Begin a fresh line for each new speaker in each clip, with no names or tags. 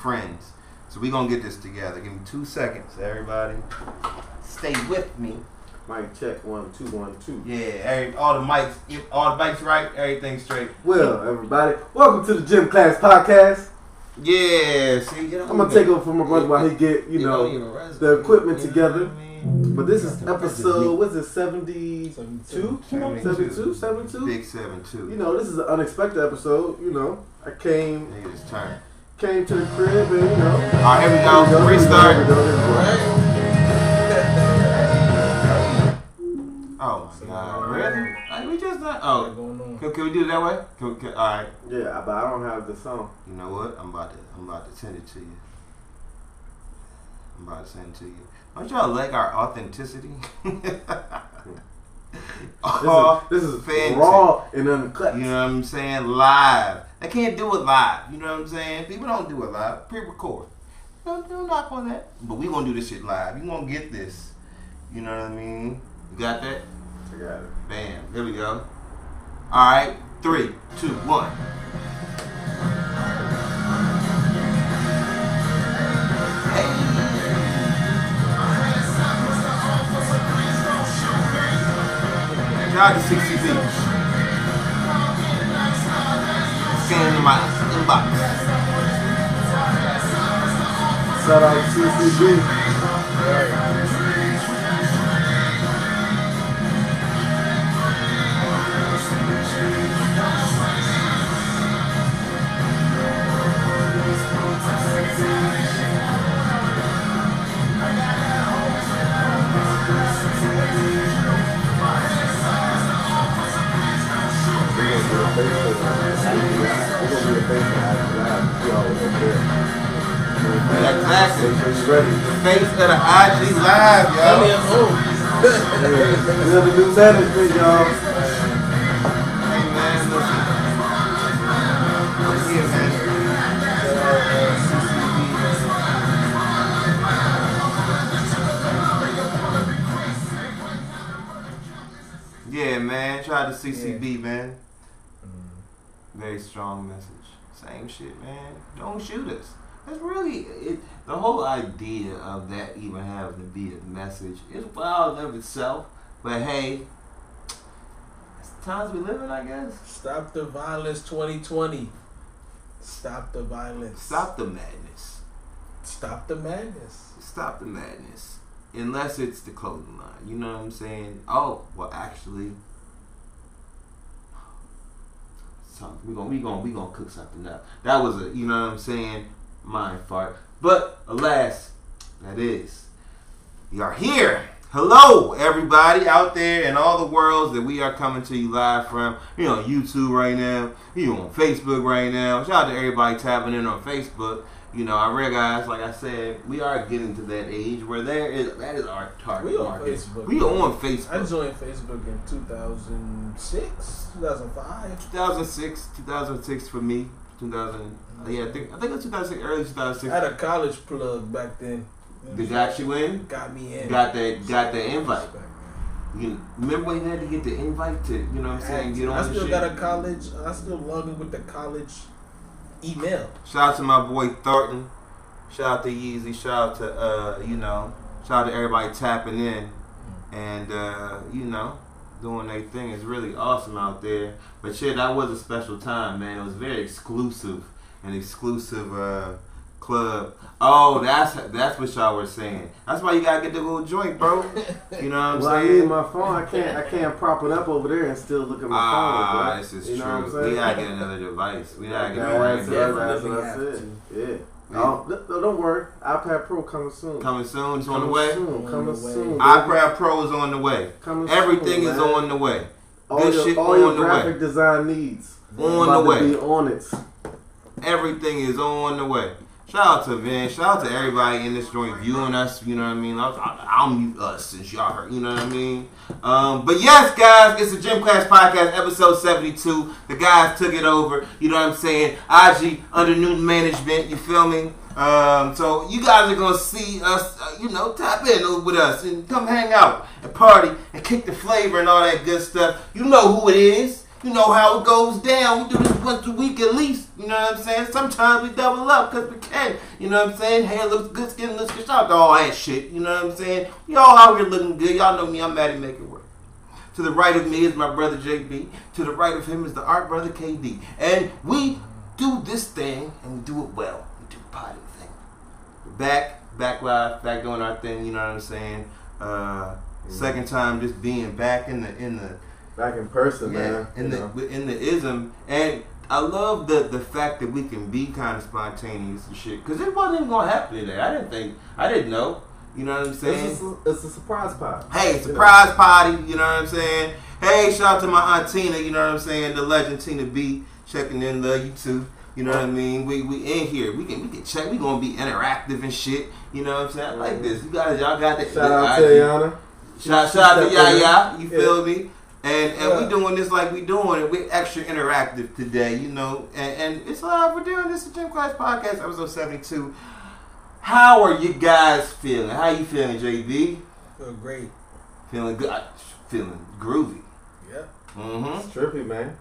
friends. So we gonna get this together. Give me 2 seconds, everybody. Stay with me.
Mic check 1 2 1 2.
Yeah, all the mics right, everything's straight.
Well, everybody, welcome to the Gym Class Podcast.
Yeah, see,
I'm gonna take over for my brother while he get the equipment together. But this is episode, what's it, 72? 72?
Big 72.
You know, this is an unexpected episode. You know, I came to the crib and, you know.
Alright, here we go. Restart. Oh my God, really? Like, we just not. Oh, can we do it that way? Alright.
Yeah, but I don't have the song.
You know what? I'm about to send it to you. Don't y'all like our authenticity?
This is raw and uncut.
You know what I'm saying? Live. They can't do it live. You know what I'm saying? People don't do it live. Pre-record. Don't knock on that. But we gonna do this shit live. You gonna get this. You know what I mean? You got that?
I got it.
Bam. Here we go. Alright. 3, 2, 1. Shout out to 60B. Scan in my inbox.
Shout out to 60B.
Exactly. The face of the IG Live, y'all.
We have a new management, y'all.
Hey, man, listen. Yeah, man. Try to CCB, man. Very strong message. Same shit, man. Don't shoot us. That's really it. The whole idea of that even having to be a message is wild of itself. But hey, it's the times we live in, I guess.
Stop the violence, 2020. Stop the violence.
Stop the madness.
Stop the madness.
Stop the madness. Unless it's the clothing line. You know what I'm saying? Oh, well, actually, we gonna cook something up. That was a, you know what I'm saying, mind fart. But alas, that is. We are here. Hello, everybody out there in all the worlds that we are coming to you live from. You're on YouTube right now. You're on Facebook right now. Shout out to everybody tapping in on Facebook. You know, I realize, like I said, we are getting to that age where that is our target market.
Facebook.
We are on Facebook.
I joined Facebook in 2006, 2005.
2006 for me. 2000. Yeah, I think it was 2006, early 2006.
I had a college plug back then.
They got you in.
Got me in.
Got the invite. You remember when you had to get the invite to, you know what I'm saying, get on
I
the
still
shit?
got a college. I still log in with the college email.
Shout out to my boy Thornton. Shout out to Yeezy. Shout out to shout out to everybody tapping in and doing their thing. It's really awesome out there. But shit, that was a special time, man. It was very exclusive, an exclusive club. Oh, that's what y'all were saying. That's why you gotta get the little joint, bro. You know what I'm saying?
I need my phone. I can't prop it up over there and still look at my phone.
This is
you know
true. We gotta get another device. We gotta get
That's what I said. Yeah. Don't worry. iPad Pro coming soon.
Coming soon. It's on the way.
Coming soon.
iPad Pro is on the way. Everything is on the way.
All your graphic design needs
on the way.
Be on it.
Everything is on the way. Shout out to Vin. Shout out to everybody in this joint viewing us. You know what I mean? I'll mute us since y'all heard. You know what I mean? But yes, guys, it's the Gym Class Podcast, episode 72. The guys took it over. You know what I'm saying? IG under new management. You feel me? So you guys are gonna see us, tap in with us and come hang out and party and kick the flavor and all that good stuff. You know who it is. You know how it goes down. We do this once a week at least. You know what I'm saying? Sometimes we double up because we can. You know what I'm saying? Hair looks good, skin looks good. Shout out to all that shit. You know what I'm saying? Y'all out here looking good. Y'all know me. I'm Maddie Make It Work. To the right of me is my brother JB. To the right of him is the art brother KD. And we do this thing and we do it well. We do the potty thing. We're back live, back doing our thing. You know what I'm saying? Second time just being back in the
back in person, man.
In the ism, and I love the fact that we can be kind of spontaneous and shit. Cause it wasn't even gonna happen today. I didn't know. You know what I'm saying?
It's a surprise party.
Hey, surprise party. You know what I'm saying? Hey, shout out to my aunt Tina. You know what I'm saying? The legend Tina B checking in. Love you too. You know what I mean? We in here. We can check. We gonna be interactive and shit. You know what I'm saying? I like this. Y'all got that.
Shout out to Yana.
Shout out to Yaya. You feel me? And we doing this like we doing it. We're extra interactive today, you know. And it's we're doing this at Gym Class Podcast, episode 72. How are you guys feeling? How you feeling, JB?
Feel great.
Feeling good. Feeling groovy.
Yep.
Mm-hmm.
It's trippy, man.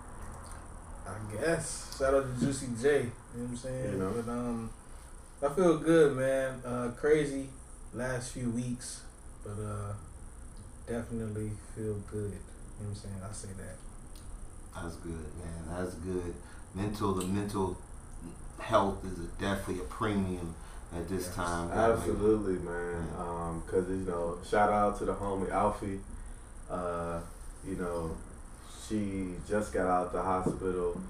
I guess. Shout out to Juicy J. You know what I'm saying?
You know.
But I feel good, man. Crazy last few weeks, but definitely feel good. You know what I'm saying? I say that.
That's good, man. That's good. The mental health is definitely a premium at this time.
Absolutely, man. Because, you know, shout out to the homie Alfie. You know, she just got out the hospital,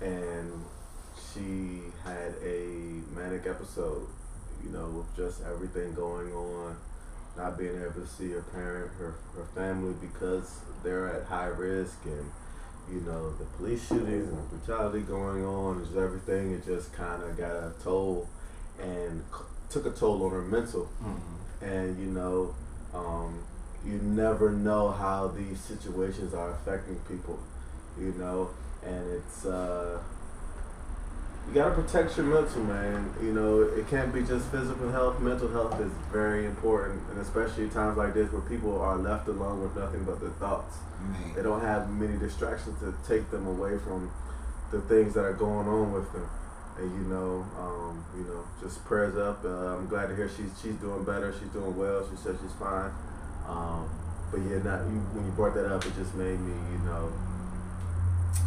and she had a manic episode, you know, with just everything going on. Not being able to see her parent, her family, because they're at high risk, and you know the police shootings and brutality going on, just everything. It just kind of got a toll, and took a toll on her mental. Mm-hmm. And you know, you never know how these situations are affecting people. You know, and it's you gotta protect your mental, man. You know, it can't be just physical health. Mental health is very important, and especially times like this where people are left alone with nothing but their thoughts.
Man.
They don't have many distractions to take them away from the things that are going on with them. And you know, just prayers up. I'm glad to hear she's doing better. She's doing well. She said she's fine. But yeah, when you brought that up, it just made me, you know,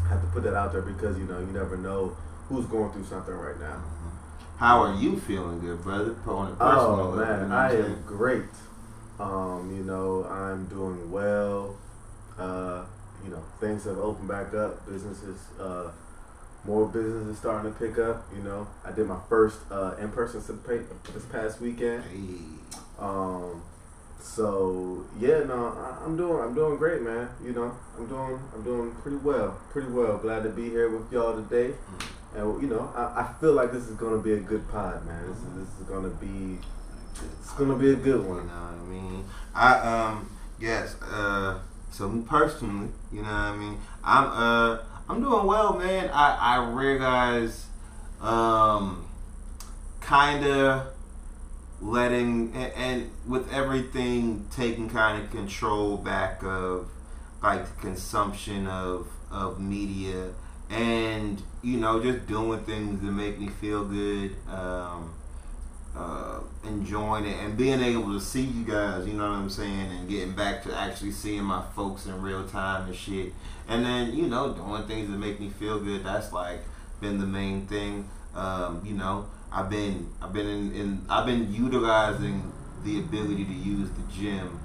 have to put that out there because you know you never know who's going through something right now.
How are you feeling, good brother? On a personal
level, man, I am great. You know, I'm doing well. You know, things have opened back up. More businesses starting to pick up. You know, I did my first in-person participate this past weekend.
Hey.
So yeah, no, I'm doing great, man. You know, I'm doing pretty well. Glad to be here with y'all today. And you know, I feel like this is gonna be a good pod, man. This is gonna be a good one.
You know what I mean? Yes. So me personally, you know what I mean? I'm doing well, man. I realize, kind of letting and with everything taking kind of control back of like the consumption of media. And, you know, just doing things that make me feel good, enjoying it, and being able to see you guys, you know what I'm saying, and getting back to actually seeing my folks in real time and shit. And then, you know, doing things that make me feel good, that's like been the main thing. You know, I've been utilizing the ability to use the gym.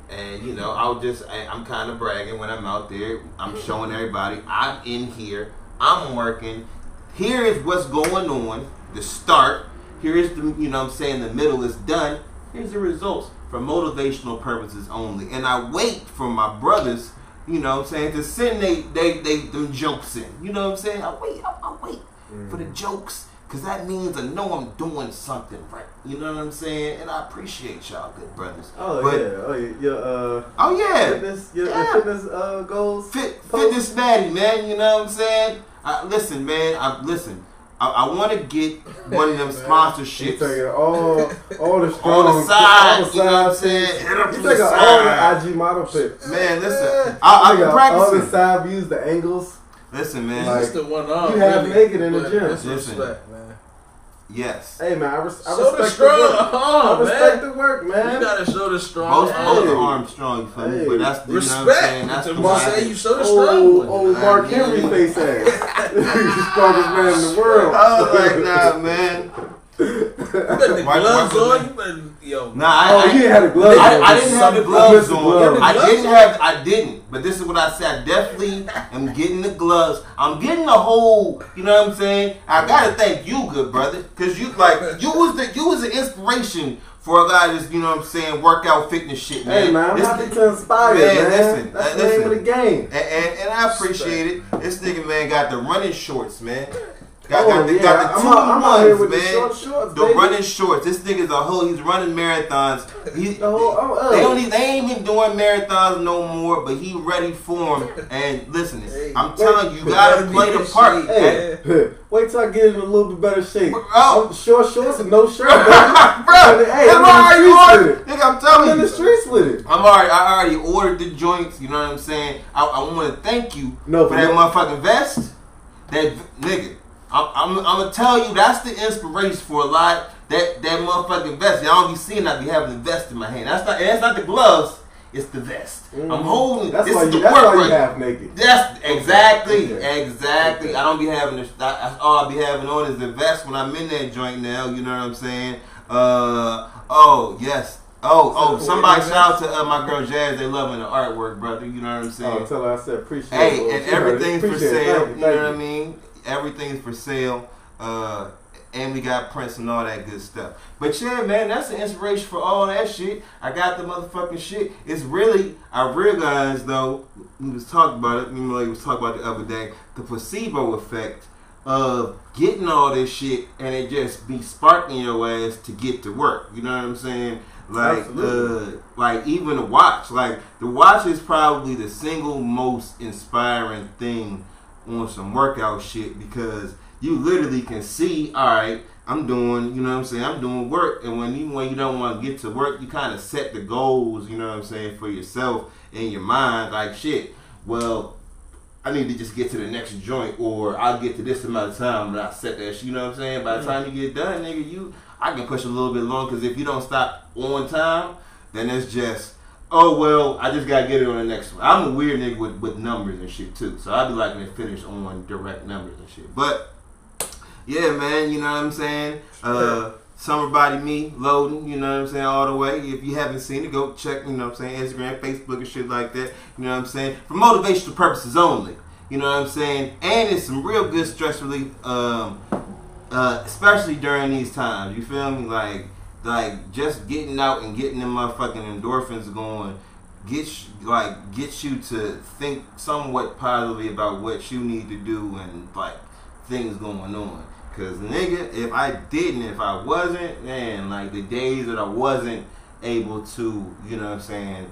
And you know, I'm kind of bragging when I'm out there. I'm showing everybody I'm in here. I'm working. Here is what's going on. The start. Here is the, you know what I'm saying, the middle is done. Here's the results for motivational purposes only. And I wait for my brothers, you know what I'm saying, to send them jokes in. You know what I'm saying? I wait for the jokes. Because that means I know I'm doing something right. You know what I'm saying? And I appreciate y'all, good brothers.
Fitness goals.
Fitness Maddie, man. You know what I'm saying? Listen, man. I want to get one of them sponsorships.
All the strong,
on the side,
all the
you know what I'm
side
saying? Hit up
He's
from the
taking
side.
all the IG model pics.
Man, listen, I've been
all
practicing.
the side views, the angles.
Listen, man.
Like,
the one up.
you have naked in the gym.
Listen.
Respect, man.
Yes.
Hey man, I respect
the work.
I respect the work, man.
You gotta show the strong.
Most arms strong, you feel me? But that's you
respect.
know what I'm saying. That's the
Mark say you show the strong one.
Oh, Mark Henry face ass. He's the strongest man in the world.
I was like, nah, man.
You better the gloves on. You better, yo.
Nah,
you had the gloves on.
I didn't have the gloves on.
I
I didn't. But this is what I said. I definitely am getting the gloves. I'm getting the whole. You know what I'm saying? I gotta thank you, good brother, because you was the inspiration for a lot of this. You know what I'm saying? Workout fitness shit, man.
Hey man, I'm happy to inspire, man.
Listen,
that's the name of the game.
And I appreciate it. This nigga, man, got the running shorts, man.
Got the 2
months, man.
The shorts,
the running shorts. This nigga's he's running marathons. They ain't even doing marathons no more, but he ready for them. And listen, I'm telling you, you gotta play the part.
Hey, wait till I get in a little bit better shape.
Oh.
Short shorts and no shirt, baby.
Bro,
hey, I'm
telling you.
I'm in the streets with it.
I already ordered the joints. You know what I'm saying? I want to thank you for that motherfucking vest. That nigga. I'm gonna tell you that's the inspiration for a lot. That motherfucking vest. Y'all don't be seeing I be having the vest in my hand. That's not the gloves. It's the vest. I'm holding.
That's
this
why
is
you
the work right.
half naked.
That's exactly.
Okay.
I don't be having this. That's all I be having on is the vest when I'm in that joint now. You know what I'm saying? Oh yes. Somebody shout out to my girl Jazz. They loving the artwork, brother. You know what I'm saying?
Oh, tell her I said appreciate it.
Hey, and everything's for sale.
Thank
you know what I mean? Everything's for sale. And we got prints and all that good stuff. But yeah, man, that's the inspiration for all that shit. I got the motherfucking shit. It's really, I realized though, we was talking about it, we was talking about it the other day, the placebo effect of getting all this shit and it just be sparking your ass to get to work. You know what I'm saying? Like even the watch. Like the watch is probably the single most inspiring thing on some workout shit because you literally can see, all right, I'm doing, you know what I'm saying, I'm doing work. And when you don't want to get to work, you kind of set the goals, you know what I'm saying, for yourself in your mind. Like, shit, well, I need to just get to the next joint or I'll get to this amount of time and I set that shit, you know what I'm saying? By the time you get done, nigga, I can push a little bit long because if you don't stop on time, then it's just, oh, well, I just got to get it on the next one. I'm a weird nigga with numbers and shit, too. So I be liking to finish on direct numbers and shit. But yeah, man, you know what I'm saying? Summer Body Me, loading, you know what I'm saying, all the way. If you haven't seen it, go check, you know what I'm saying, Instagram, Facebook, and shit like that. You know what I'm saying? For motivational purposes only. You know what I'm saying? And it's some real good stress relief, especially during these times. You feel me? Like just getting out and getting them motherfucking endorphins going gets you to think somewhat positively about what you need to do and like things going on. Cause nigga, if I wasn't, man, like the days that I wasn't able to, you know what I'm saying,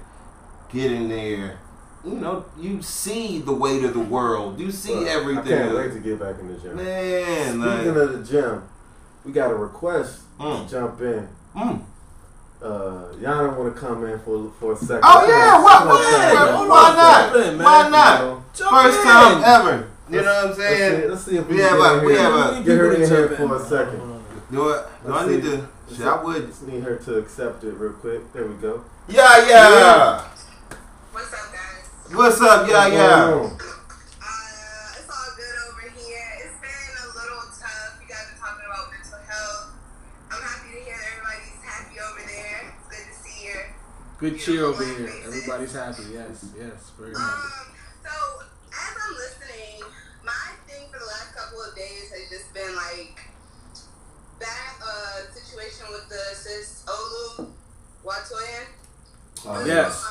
get in there, you know, you see the weight of the world. You see everything.
I can't wait to get back in the gym.
Man,
speaking of the gym, we got a request to jump in. Yana want to come in for a second.
Oh yeah, why not? First time ever. You know what I'm saying?
Let's see if we get her in here for a second.
Do I need to? Shit, I would.
Just need her to accept it real quick. There we go.
Yeah.
What's up, guys?
What's up, yeah?
It's all good over here. It's been a little tough. You guys are talking about mental health. I'm happy to hear that everybody's happy over there. It's good to see you.
Good cheer over here. Everybody's happy. Yes, very happy.
So as I'm listening, my thing for the last couple of days has just been like that situation with the sis Olu Watoyan.
Yes.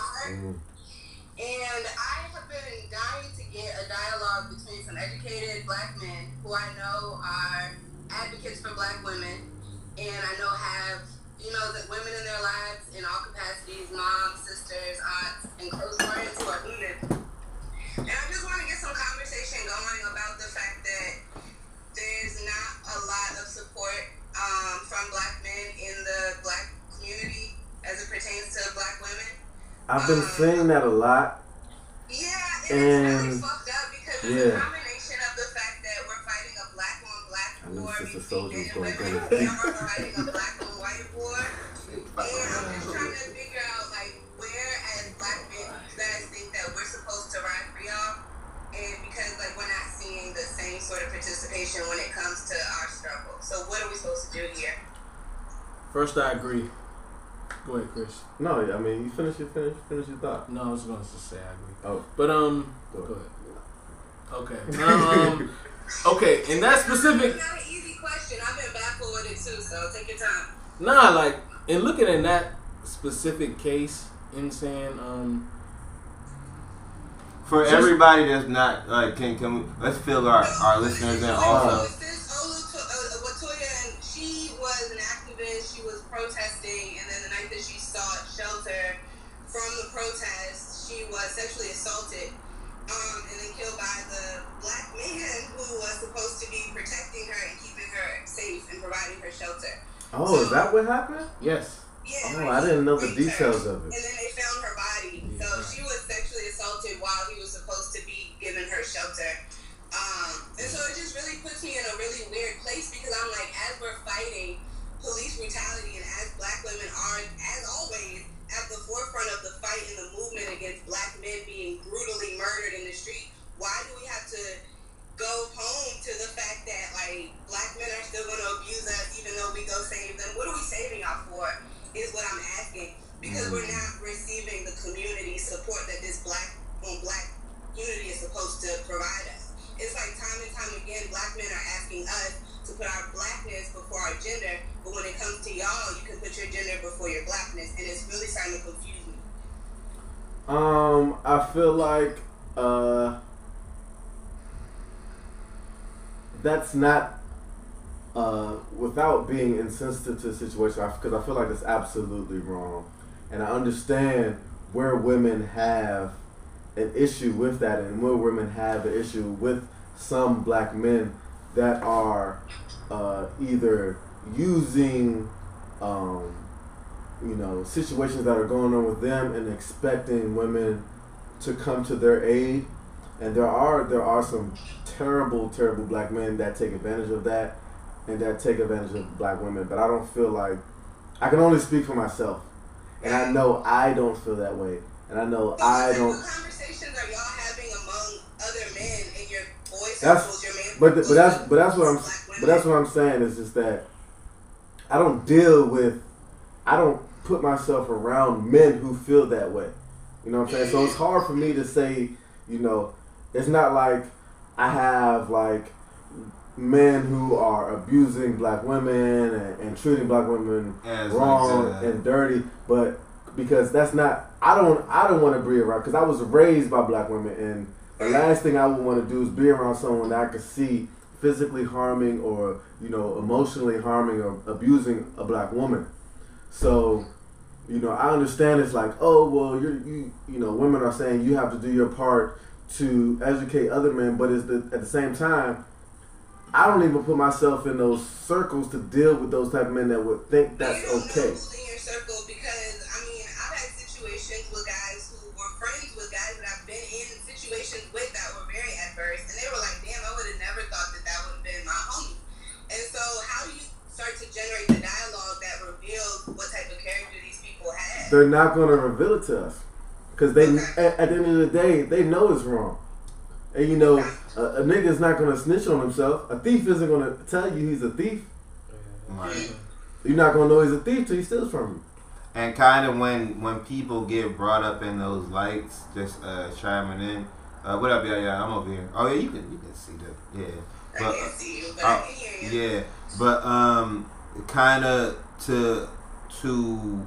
And I have been dying to get a dialogue between some educated black men who I know are advocates for black women and I know have, you know, the women in their lives in all capacities, moms, sisters, aunts, and close friends who are women. And I just want to get some conversation going about the fact that there's not a
I've been saying that a lot.
Yeah, and it's really fucked up because it's a combination of the fact that we're fighting a black on black war between men and women, and we're fighting a black on white war. And I'm just trying to figure out, like, where as black men you guys think that we're supposed to ride for y'all, and because like we're not seeing the same sort of participation when it comes to our struggle. So what are we supposed to do here?
First, I agree. Go ahead, Chris.
No, I mean, you finish your thought.
No, I was going to say I agree.
Oh.
But, go ahead. Okay. Okay, in that specific...
It's not an easy question. I've been baffled with it too, so take your time.
Nah, like, in looking at that specific case, you know what I'm saying,
for everybody that's not, like, can we, let's fill our listeners in also.
Protesting, and then the night that she sought shelter from the protest, she was sexually assaulted and then killed by the black man who was supposed to be protecting her and keeping her safe and providing her shelter.
Oh, so, is that what happened?
Yes.
Yeah.
Oh, I didn't know the details of it.
And then they found her body. So she was sexually assaulted while he was supposed to be giving her shelter. And so it just really puts me in a really weird place because I'm like, as we're fighting police brutality and as black women are, as always, at the forefront of the fight and the movement against black men being brutally murdered in the street, why do we have to go home to the fact that, like, black men are still going to abuse us even though we go save them? What are we saving y'all for is what I'm asking, because we're not receiving the community support that this black on black unity is supposed to provide us. It's like time and time again, black men are asking us to put our blackness before our gender, but when it comes to y'all, you can put your gender before your blackness, and it's really starting to confuse me.
I feel like that's not without being insensitive to the situation, because I feel like that's absolutely wrong, and I understand where women have an issue with that, and where women have an issue with some black men that are either using, situations that are going on with them and expecting women to come to their aid. And there are some terrible black men that take advantage of that and that take advantage of black women. But I don't feel like, I can only speak for myself, and I know I don't feel that way, and I know I don't.
What conversations are y'all having among other men in your boys'
circles,
your man?
But that's what I'm saying is just that I don't put myself around men who feel that way. You know what I'm saying? So it's hard for me to say, it's not like I have like men who are abusing black women and treating black women wrong and dirty, but because that's not, I don't want to be around, because I was raised by black women, and the last thing I would want to do is be around someone that I could see physically harming or emotionally harming or abusing a black woman. So I understand it's like, oh well, women are saying you have to do your part to educate other men, but at the same time, I don't even put myself in those circles to deal with those type of men that would think that's okay.
In your circle, because I've had situations with guys who were friends with guys that I've been in situations with that were very adverse, and they were like, damn, I would have never thought that would have been my homie. And so how do you start to generate the dialogue that reveals what type of character these people have?
They're not going to reveal it to us, because they at the end of the day, they know it's wrong. And a nigga's not going to snitch on himself. A thief isn't going to tell you he's a thief.
Right.
You're not going to know he's a thief till he steals from you.
And kind of when people get brought up in those lights, just chiming in. What up, yeah, I'm over here. Oh yeah, you can see that. Yeah. But,
I can't see you, but I can hear you.
Yeah, but kind of to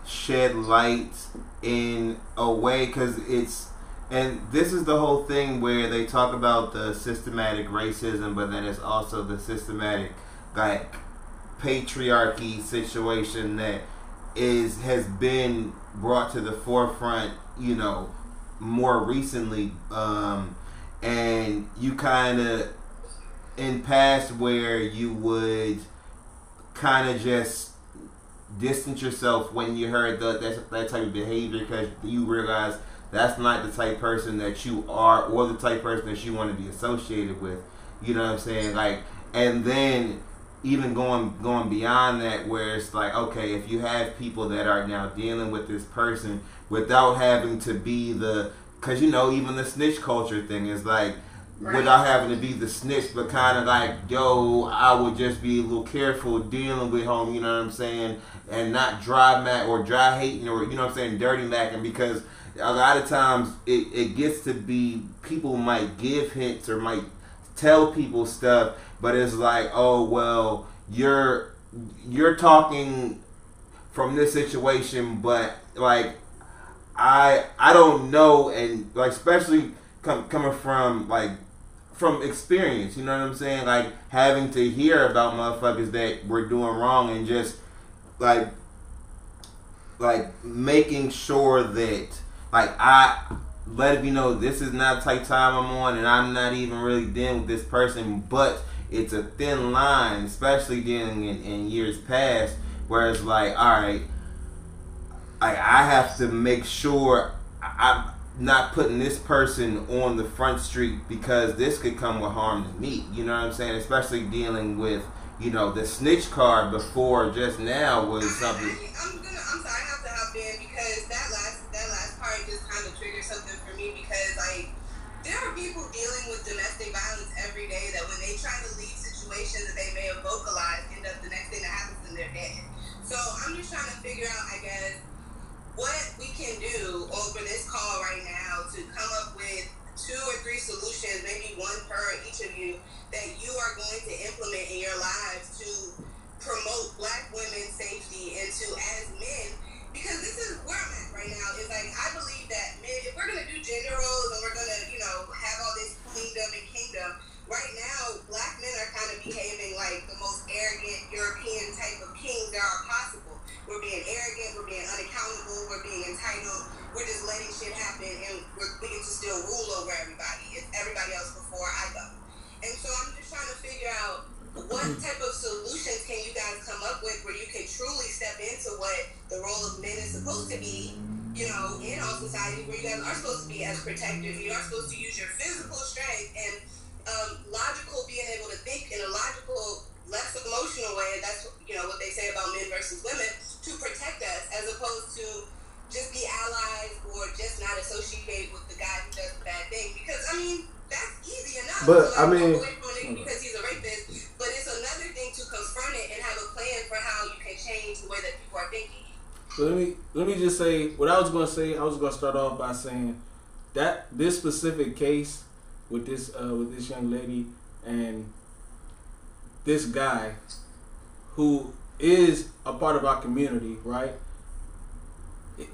shed light in a way, because and this is the whole thing where they talk about the systematic racism, but then it's also the systematic like patriarchy situation that has been brought to the forefront, more recently, and you kind of in past where you would kind of just distance yourself when you heard that type of behavior, because you realize that's not the type of person that you are, or the type of person that you want to be associated with. You know what I'm saying? Like, and then even going beyond that, where it's like, okay, if you have people that are now dealing with this person without having to be because even the snitch culture thing is like, without having to be the snitch, but kind of like, yo, I would just be a little careful dealing with home, you know what I'm saying, and not dry hating, or, you know what I'm saying, dirty macking, because a lot of times it gets to be, people might give hints or might tell people stuff, but it's like, oh, well, you're talking from this situation, but like, I don't know, and like, especially coming from experience, you know what I'm saying? Like, having to hear about motherfuckers that were doing wrong, and just like making sure that, like, I let it be known this is not the type of time I'm on, and I'm not even really dealing with this person, but it's a thin line, especially dealing in years past, where it's like, all right, I have to make sure I'm not putting this person on the front street, because this could come with harm to me. You know what I'm saying? Especially dealing with, the snitch card before just now was something.
I'm sorry, I have to hop in, because that last part just kind of triggered something for me, because like, there are people dealing with domestic violence every day that when they try to leave situations that they may have vocalized, end up the next thing that happens in their dead. So I'm just trying to figure out, I guess, what we can do over this call right now to come up with 2 or 3 solutions, maybe one per each of you, that you are going to implement in your lives to promote Black women's safety, and to, as men, because this is where I'm at right now, is like, I believe that men, if we're going to do gender roles and we're going to, have all this queendom and kingdom, right now, Black men are kind of behaving like the most arrogant European type of kings there are possible. We're being arrogant, we're being unaccountable, we're being entitled, we're just letting shit happen, and we get to still rule over everybody. It's everybody else before I go. And so I'm just trying to figure out, what type of solutions can you guys come up with where you can truly step into what the role of men is supposed to be, in all society, where you guys are supposed to be as protectors. You are supposed to use your physical strength and logical, being able to think in a logical, less emotional way. That's what they say about men versus women, to protect us, as opposed to just be allies or just not associate with the guy who does the bad thing. Because that's easy enough.
But
to walk away from a nigga because he's a rapist. But it's another thing to confront it and have a plan for how you can change the way that people are thinking.
So let me just say what I was going to say. I was going to start off by saying that this specific case with this young lady and this guy who is a part of our community, right?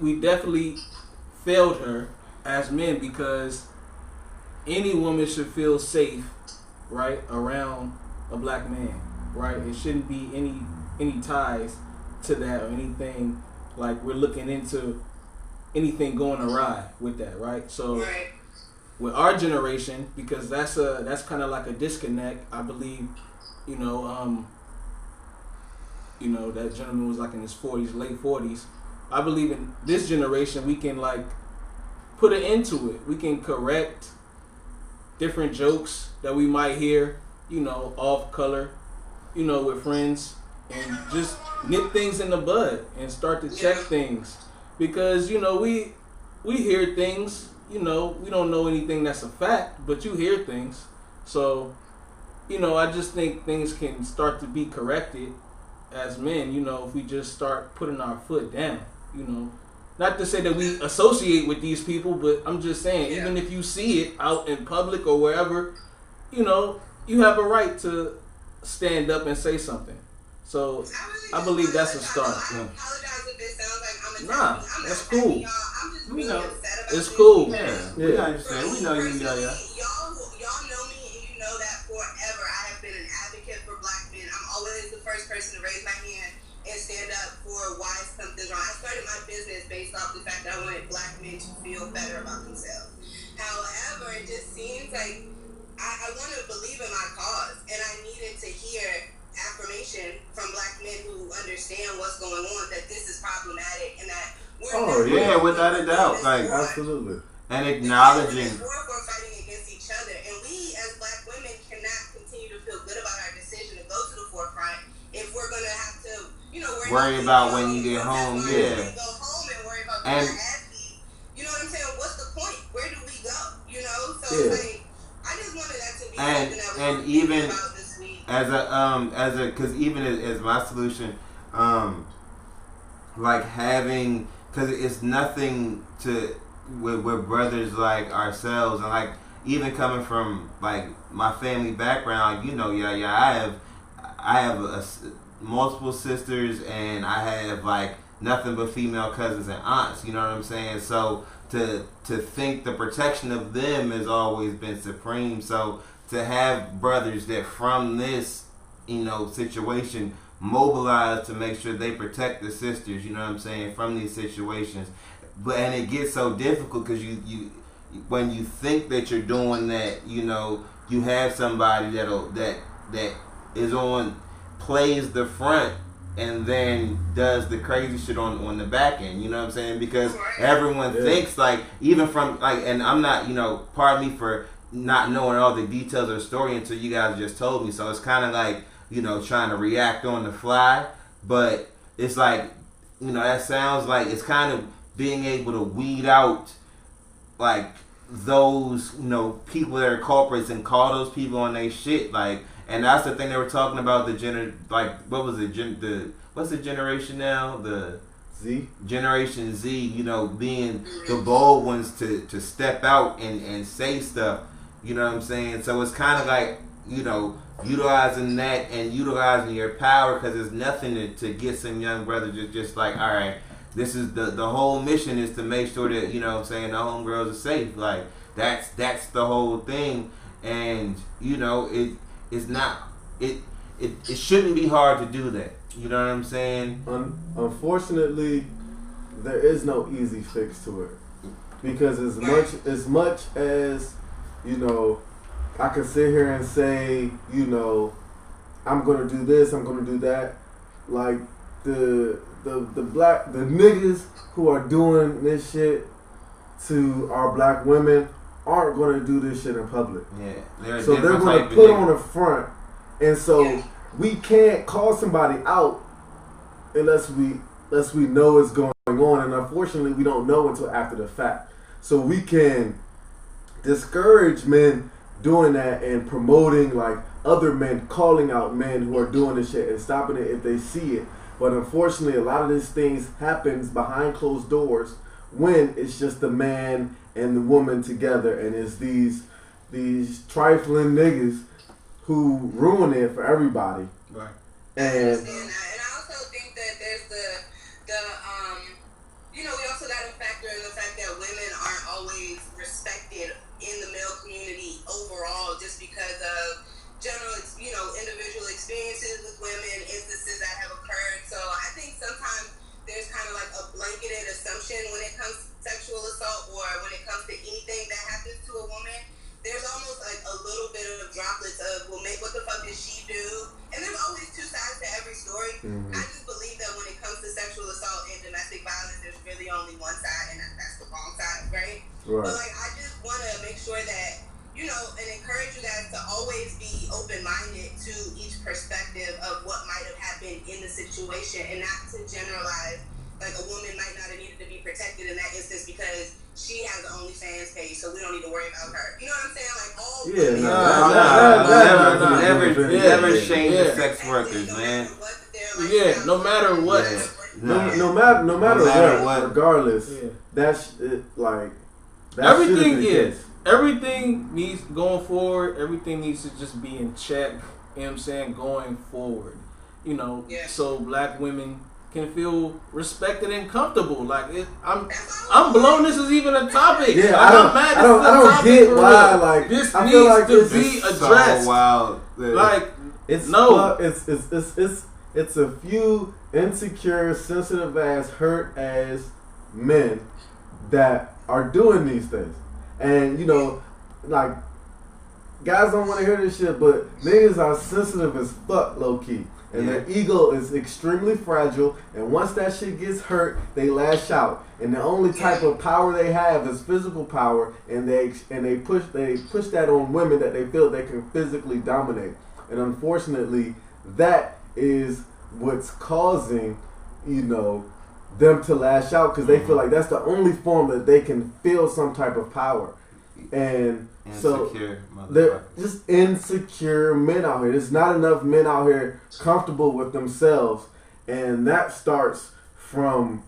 We definitely failed her as men, because any woman should feel safe, right, around a Black man, right? It shouldn't be any ties to that, or anything like we're looking into anything going awry with that, right? So
Right.
with our generation, because that's kind of like a disconnect, I believe. That gentleman was like in his 40s, late 40s. I believe in this generation we can like put an end to it. We can correct different jokes that we might hear, off color, with friends, and just nip things in the bud and start to check things, because we hear things, we don't know anything that's a fact, but you hear things. So I just think things can start to be corrected as men, if we just start putting our foot down, Not to say that we associate with these people, but I'm just saying, even if you see it out in public or wherever, you have a right to stand up and say something. So I believe that's a start.
I apologize if this sounds like I'm
Nah, that's cool.
I'm just really upset about
It's
this.
cool.
We understand. We know you.
Y'all know me, and you know that forever I have been an advocate for Black men. I'm always the first person to raise my hand and stand up for why something's wrong. I started my business based off the fact that I wanted Black men to feel better about themselves. However, it just seems like I want to believe in my cause, and I needed to hear affirmation from Black men who understand what's going on,
Oh,
yeah, without a doubt. Like,
absolutely.
And acknowledging.
We're fighting against each other, and we as black women cannot continue to feel good about our decision to go to the forefront if we're gonna have to,
worry about when you get home. Yeah.
Go home and worry about getting our ass beat. You know what I'm saying? What's the point? Where do we go? So like, I just wanted that to be something that we
and even
about this week.
because even as my solution, like having, because it's nothing to with brothers like ourselves, and like even coming from like my family background, I have multiple sisters, and I have like nothing but female cousins and aunts. You know what I'm saying? So to think the protection of them has always been supreme. So to have brothers that from this situation mobilize to make sure they protect the sisters, you know what I'm saying, from these situations. And it gets so difficult because you when you think that you're doing that, you have somebody that is plays the front and then does the crazy shit on the back end, you know what I'm saying? Because everyone thinks like, even from like, and I'm not, pardon me for not knowing all the details of the story until you guys just told me. So it's kind of like, trying to react on the fly, but it's like, that sounds like it's kind of being able to weed out like those, people that are culprits and call those people on their shit, like. And that's the thing they were talking about, what was it, what's the generation now? The
Z?
Generation Z, being the bold ones to step out and say stuff, you know what I'm saying? So it's kind of like, utilizing that and utilizing your power, because there's nothing to get some young brother just like, all right, this is the whole mission is to make sure that, the homegirls are safe. Like, that's the whole thing. And, it's not, it shouldn't be hard to do that. You know what I'm saying?
Unfortunately, there is no easy fix to it, because as much as I can sit here and say, I'm gonna do this, I'm gonna do that. Like the niggas who are doing this shit to our black women aren't going to do this shit in public.
Yeah,
so they're going to put on the front, and so we can't call somebody out unless we know what's going on, and unfortunately we don't know until after the fact. So we can discourage men doing that and promoting like other men, calling out men who are doing this shit and stopping it if they see it. But unfortunately, a lot of these things happens behind closed doors when it's just the man and the woman together, and it's these trifling niggas who ruin it for everybody.
Right.
And I also think that there's the we also got to factor in the fact that women aren't always respected in the male community overall, just because of general, individual experiences with women, instances that have occurred. So I think sometimes there's kind of like a blanketed assumption when it comes to sexual assault, or when it comes to anything that happens to a woman. There's almost like a little bit of droplets of, well, what the fuck did she do? And there's always two sides to every story. Mm-hmm. I just believe that when it comes to sexual assault and domestic violence, there's really only one side, and that's the wrong side, right? But like, I just want to make sure that, and encourage you guys to always be open-minded to each perspective of what might have happened in the situation, and not to generalize. Like, a woman might not have needed to be protected in that instance because she has an OnlyFans page, so we don't need to worry about her. You know what I'm saying? Like, all
never shame the sex workers, man.
No matter what.
No matter what, regardless, that's it, like, that
everything needs, going forward, everything needs to just be in check, you know what I'm saying, going forward. So black women can feel respected and comfortable. Like, I'm blown this is even a topic.
Yeah,
I
don't get why, like,
this
I
needs
feel like
to be addressed.
So wild.
Like,
it's a few insecure, sensitive ass, hurt ass men that are doing these things. And guys don't want to hear this shit, but niggas are sensitive as fuck, low key. And their ego is extremely fragile, and once that shit gets hurt, they lash out. And the only type of power they have is physical power, and they push that on women that they feel they can physically dominate. And unfortunately, that is what's causing, them to lash out, because they feel like that's the only form that they can feel some type of power. And
insecure,
so they're just insecure men out here. There's not enough men out here comfortable with themselves, and that starts from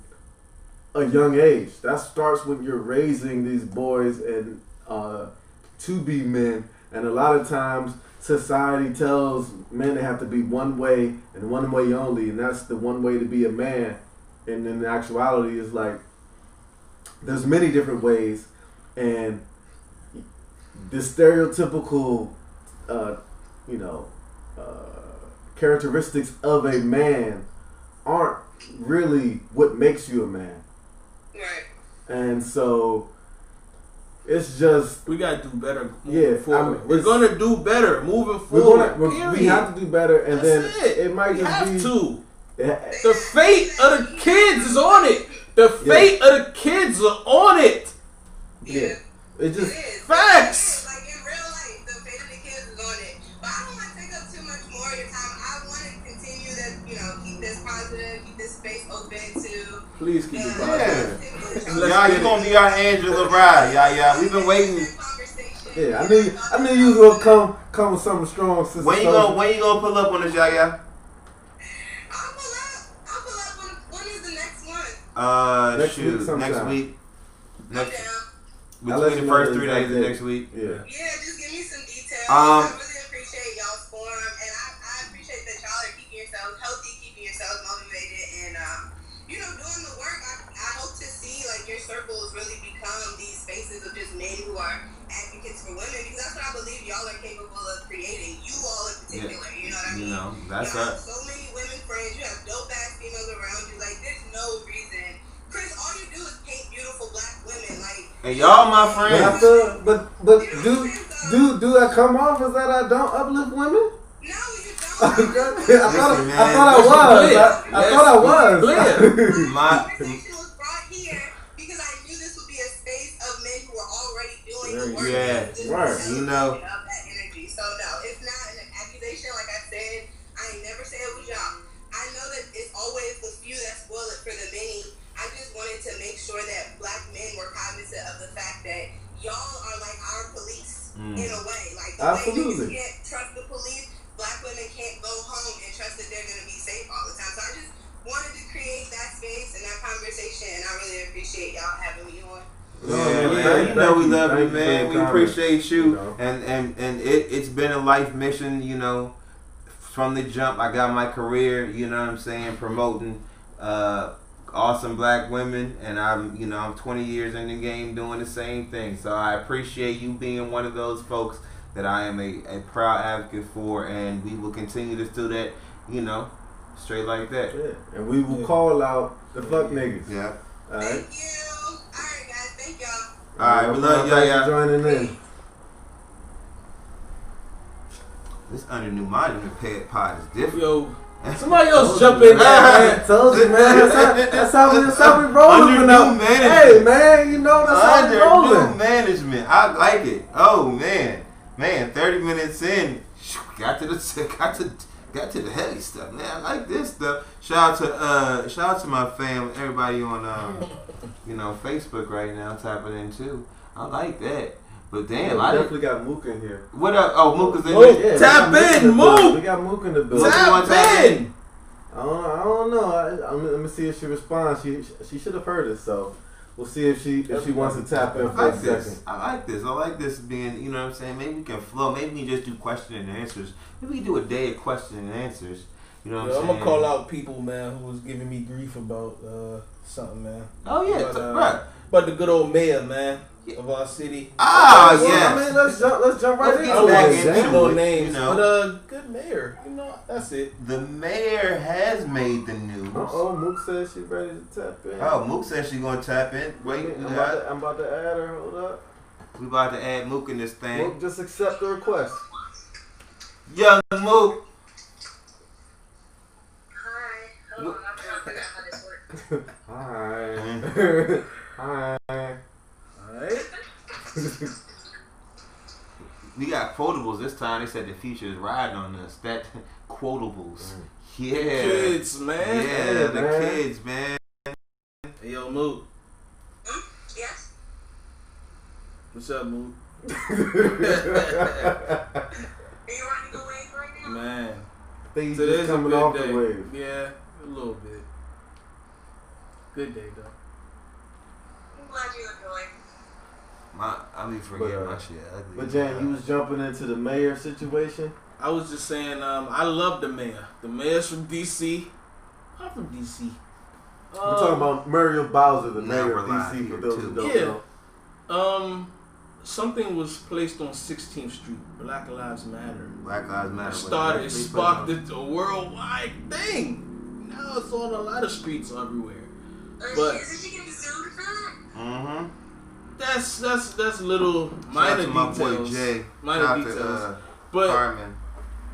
a young age. That starts when you're raising these boys and to be men. And a lot of times society tells men they have to be one way and one way only, and that's the one way to be a man. And in actuality, it's like there's many different ways, and the stereotypical, characteristics of a man aren't really what makes you a man.
Right.
And so it's just
we gotta do better moving forward.
we're
gonna do better moving forward.
We have to do better, and
That's
then it might
we
just
have
be
to.
The
fate of the kids is on it. The fate of the kids are on it.
Yeah. It just
facts.
Like in real life, the fate of the kids is on it. But I don't want to take up too much more of your time. I want to continue to, keep this positive, keep this space open to.
Please keep it positive.
Y'all, you gonna be our Angela Rye. Yeah. We've been waiting.
Yeah, I knew you was gonna come with something strong. Sister
When you gonna pull up on us, y'all?
I'll pull up. When is the next one?
Next week.
Between the first 3 days of next week.
Yeah.
Yeah, just give me some details. I really appreciate y'all's forum, and I appreciate that y'all are keeping yourselves healthy, keeping yourselves motivated, and doing the work. I hope to see your circles really become these spaces of just men who are advocates for women, because that's what I believe y'all are capable of creating. You all in particular, you know what I mean?
That's
you have so many women friends. You have dope ass females around you. There's no reason. Chris, all you do is paint beautiful black women.
And y'all my friends.
But do I come off as that I don't uplift women?
No, you don't.
I thought I was.
My conversation was brought here because I knew this would be a space of men who were already doing the work.
Right.
Of that energy. So no, it's not an accusation. Like I said, I ain't never say it was y'all. I know that it's always the few that spoil it for the many. I just wanted to make sure that black men were cognizant of the fact that y'all are like our police in a way. The
Absolutely.
way you can't trust the police, black women can't go home and trust that they're going to be safe all the time. So I just wanted to create that space and that conversation, and I really appreciate y'all having me on.
Man. We love you, man. We appreciate you. And it's been a life mission, from the jump. I got my career, promoting awesome black women, and I'm 20 years in the game doing the same thing. So I appreciate you being one of those folks that I am a proud advocate for, and we will continue to do that, straight like that.
Yeah. And we will call out the fuck niggas.
Yeah.
All right.
Thank you. All right, guys. Thank y'all.
All right, we love y'all.
For joining in.
This under new management pod is different.
Yo, somebody else jump in there, man.
Told you, man. That's how we rolling.
Under new management.
Hey, man, that's how we rolling.
Under new management. I like it. Oh man, 30 minutes in, got to the heavy stuff, man. I like this stuff. Shout out to my fam, everybody on Facebook right now tapping in too. I like that. But damn, I
definitely got Mook in here.
What up? Oh, Mook is in there.
Yeah,
tap in, Mook.
We got Mook in the building.
Tap in.
I don't know. Let me see if she responds. She should have heard us, so we'll see if she wants to tap in for a second.
I like this being, what I'm saying? Maybe we can flow. Maybe we just do question and answers. Maybe we do a day of question and answers. You know what I'm saying?
I'm gonna call out people, man, who was giving me grief about something, man.
Oh yeah, right.
But the good old mayor, man, of our city.
Yeah.
I mean, let's jump right
Let's
into
get
it.
back into
No
it,
names, but good mayor. That's it.
The mayor has made the news.
Mook says she's ready to tap in.
Oh, Mook says she's gonna tap in. Wait,
I'm about to add her. Hold up.
We about to add Mook in this thing.
Mook, just accept the request.
Young Mook.
Hold on, I'm trying to figure out how this works.
Alright.
We got quotables this time. They said the future is riding on us. That quotables. Yeah.
Kids, man.
Yeah, the kids, man.
Hey, yo, Moot.
Yes?
What's up, Moot?
Are you running away right now?
Man.
I think he's
Today's
just
a
coming
good
off
day.
the wave.
Yeah, a little bit. Good day, though.
I'm glad you enjoyed.
I be forgetting my shit.
But Jan, you was jumping into the mayor situation.
I was just saying, I love the mayor. The mayor's from D.C. I'm from D.C.
We're talking about Muriel Bowser, the
Now
mayor
we're
of
live
D.C.
here,
For those
too.
who don't know.
Something was placed on 16th Street. Black Lives Matter.
Black Lives Matter.
It sparked a worldwide thing. Now it's on a lot of streets everywhere. But
Isn't she getting sued for that?
Mm-hmm.
that's little minor
Shout out to my boy
details.
Jay.
Minor
Shout out to,
details. But
Carmen.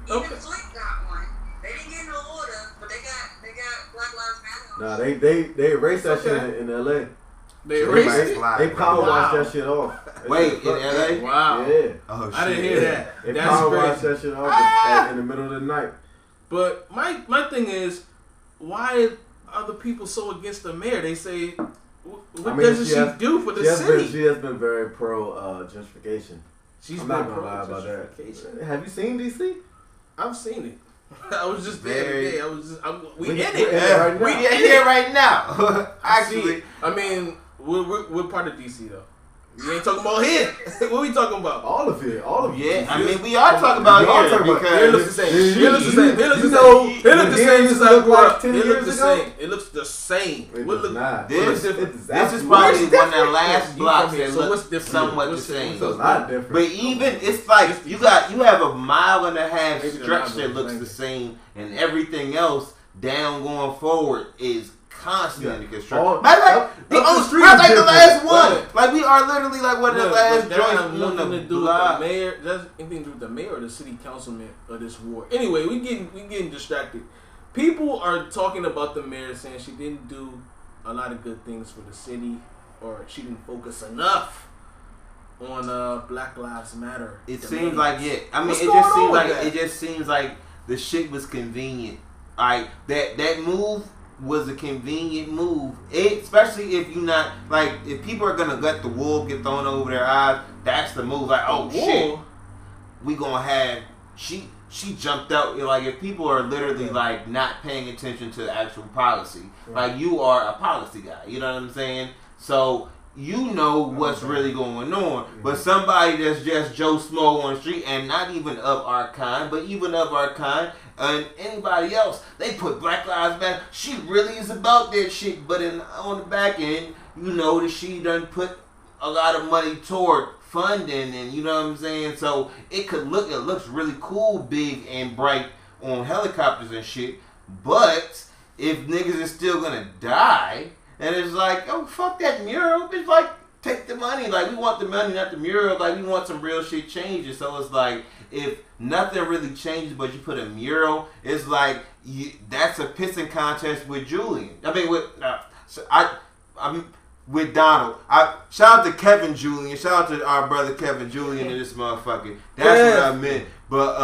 Even
Okay.
Flick got one. They didn't get no order, but they got Black Lives Matter.
Nah, they erased that
Okay.
shit in L.A.
they
Shit,
erased
right.
it.
They power washed
Wow.
that shit off. That
Wait,
shit
in L.A.?
Wow.
Yeah.
Oh, shit.
I didn't hear that.
They
That's
power washed
crazy.
that shit off in the middle of the night.
But my thing is, why are the people so against the mayor? They say, what doesn't she do for the city?
She has been very pro gentrification.
She's
I'm
been
not gonna lie about that.
gentrification.
Have you seen DC?
I've seen it. I was just there today. We in
We
it.
in it right now.
We in here right now. Actually,
I mean, we're part of DC though. We ain't talking about here. What we talking about?
All of it.
yeah. I mean, we are talking about
We are
here
talking about-
because
It looks the same. It looks the same. It looks the
You
same.
know,
It looks the
when
same
here
since
used to
I
look
grew
like
up.
10
It looks
years
the
ago?
same. It looks the same.
It
What
does
look-
not.
this
It's
this is
absolutely-
probably
What's
one of the
different?
last
You
blocks
from here,
that
so what's
look
different?
somewhat the
What's
same.
So it's not different.
But even it's like you have a mile and a half
Maybe the
stretch
lines
that
are
looks the
blanket.
same, and everything else down going forward is constant in construction.
All-
Matter of fact,
up
the
the street
we're
is
like the
different.
last one.
Right.
Like we are literally like one of the
Look,
last
but that have
joints on
nothing
the
to do with
block.
the mayor. That's anything to do with the mayor or the city councilman of this ward. Anyway, we getting distracted. People are talking about the mayor saying she didn't do a lot of good things for the city, or she didn't focus enough on Black Lives Matter.
It
demands.
seems like I mean,
What's
it
going
just
on
seems
with
like
that?
it just seems like the shit was convenient. Like that move was a convenient move. Especially if you not like if people are gonna let the wool get thrown over their eyes, that's the move. Like, oh shit, we gonna have she jumped out. Like if people are literally like not paying attention to the actual policy, like you are a policy guy. You know what I'm saying? So you know what's really going on. But somebody that's just Joe Smo on the street and not even of our kind, but even of our kind and anybody else, they put Black Lives Matter. She really is about that shit. But on the back end, you know that she done put a lot of money toward funding, and you know what I'm saying. So it looks really cool, big and bright on helicopters and shit. But if niggas is still gonna die. And it's like, oh, fuck that mural. It's like, take the money. Like, we want the money, not the mural. Like, we want some real shit changes. So it's like, if nothing really changes but you put a mural, it's like, that's a pissing contest with Julian. I mean, I'm with Donald. Shout out to Kevin Julian. Shout out to our brother Kevin Julian and this motherfucker. That's what I meant. But,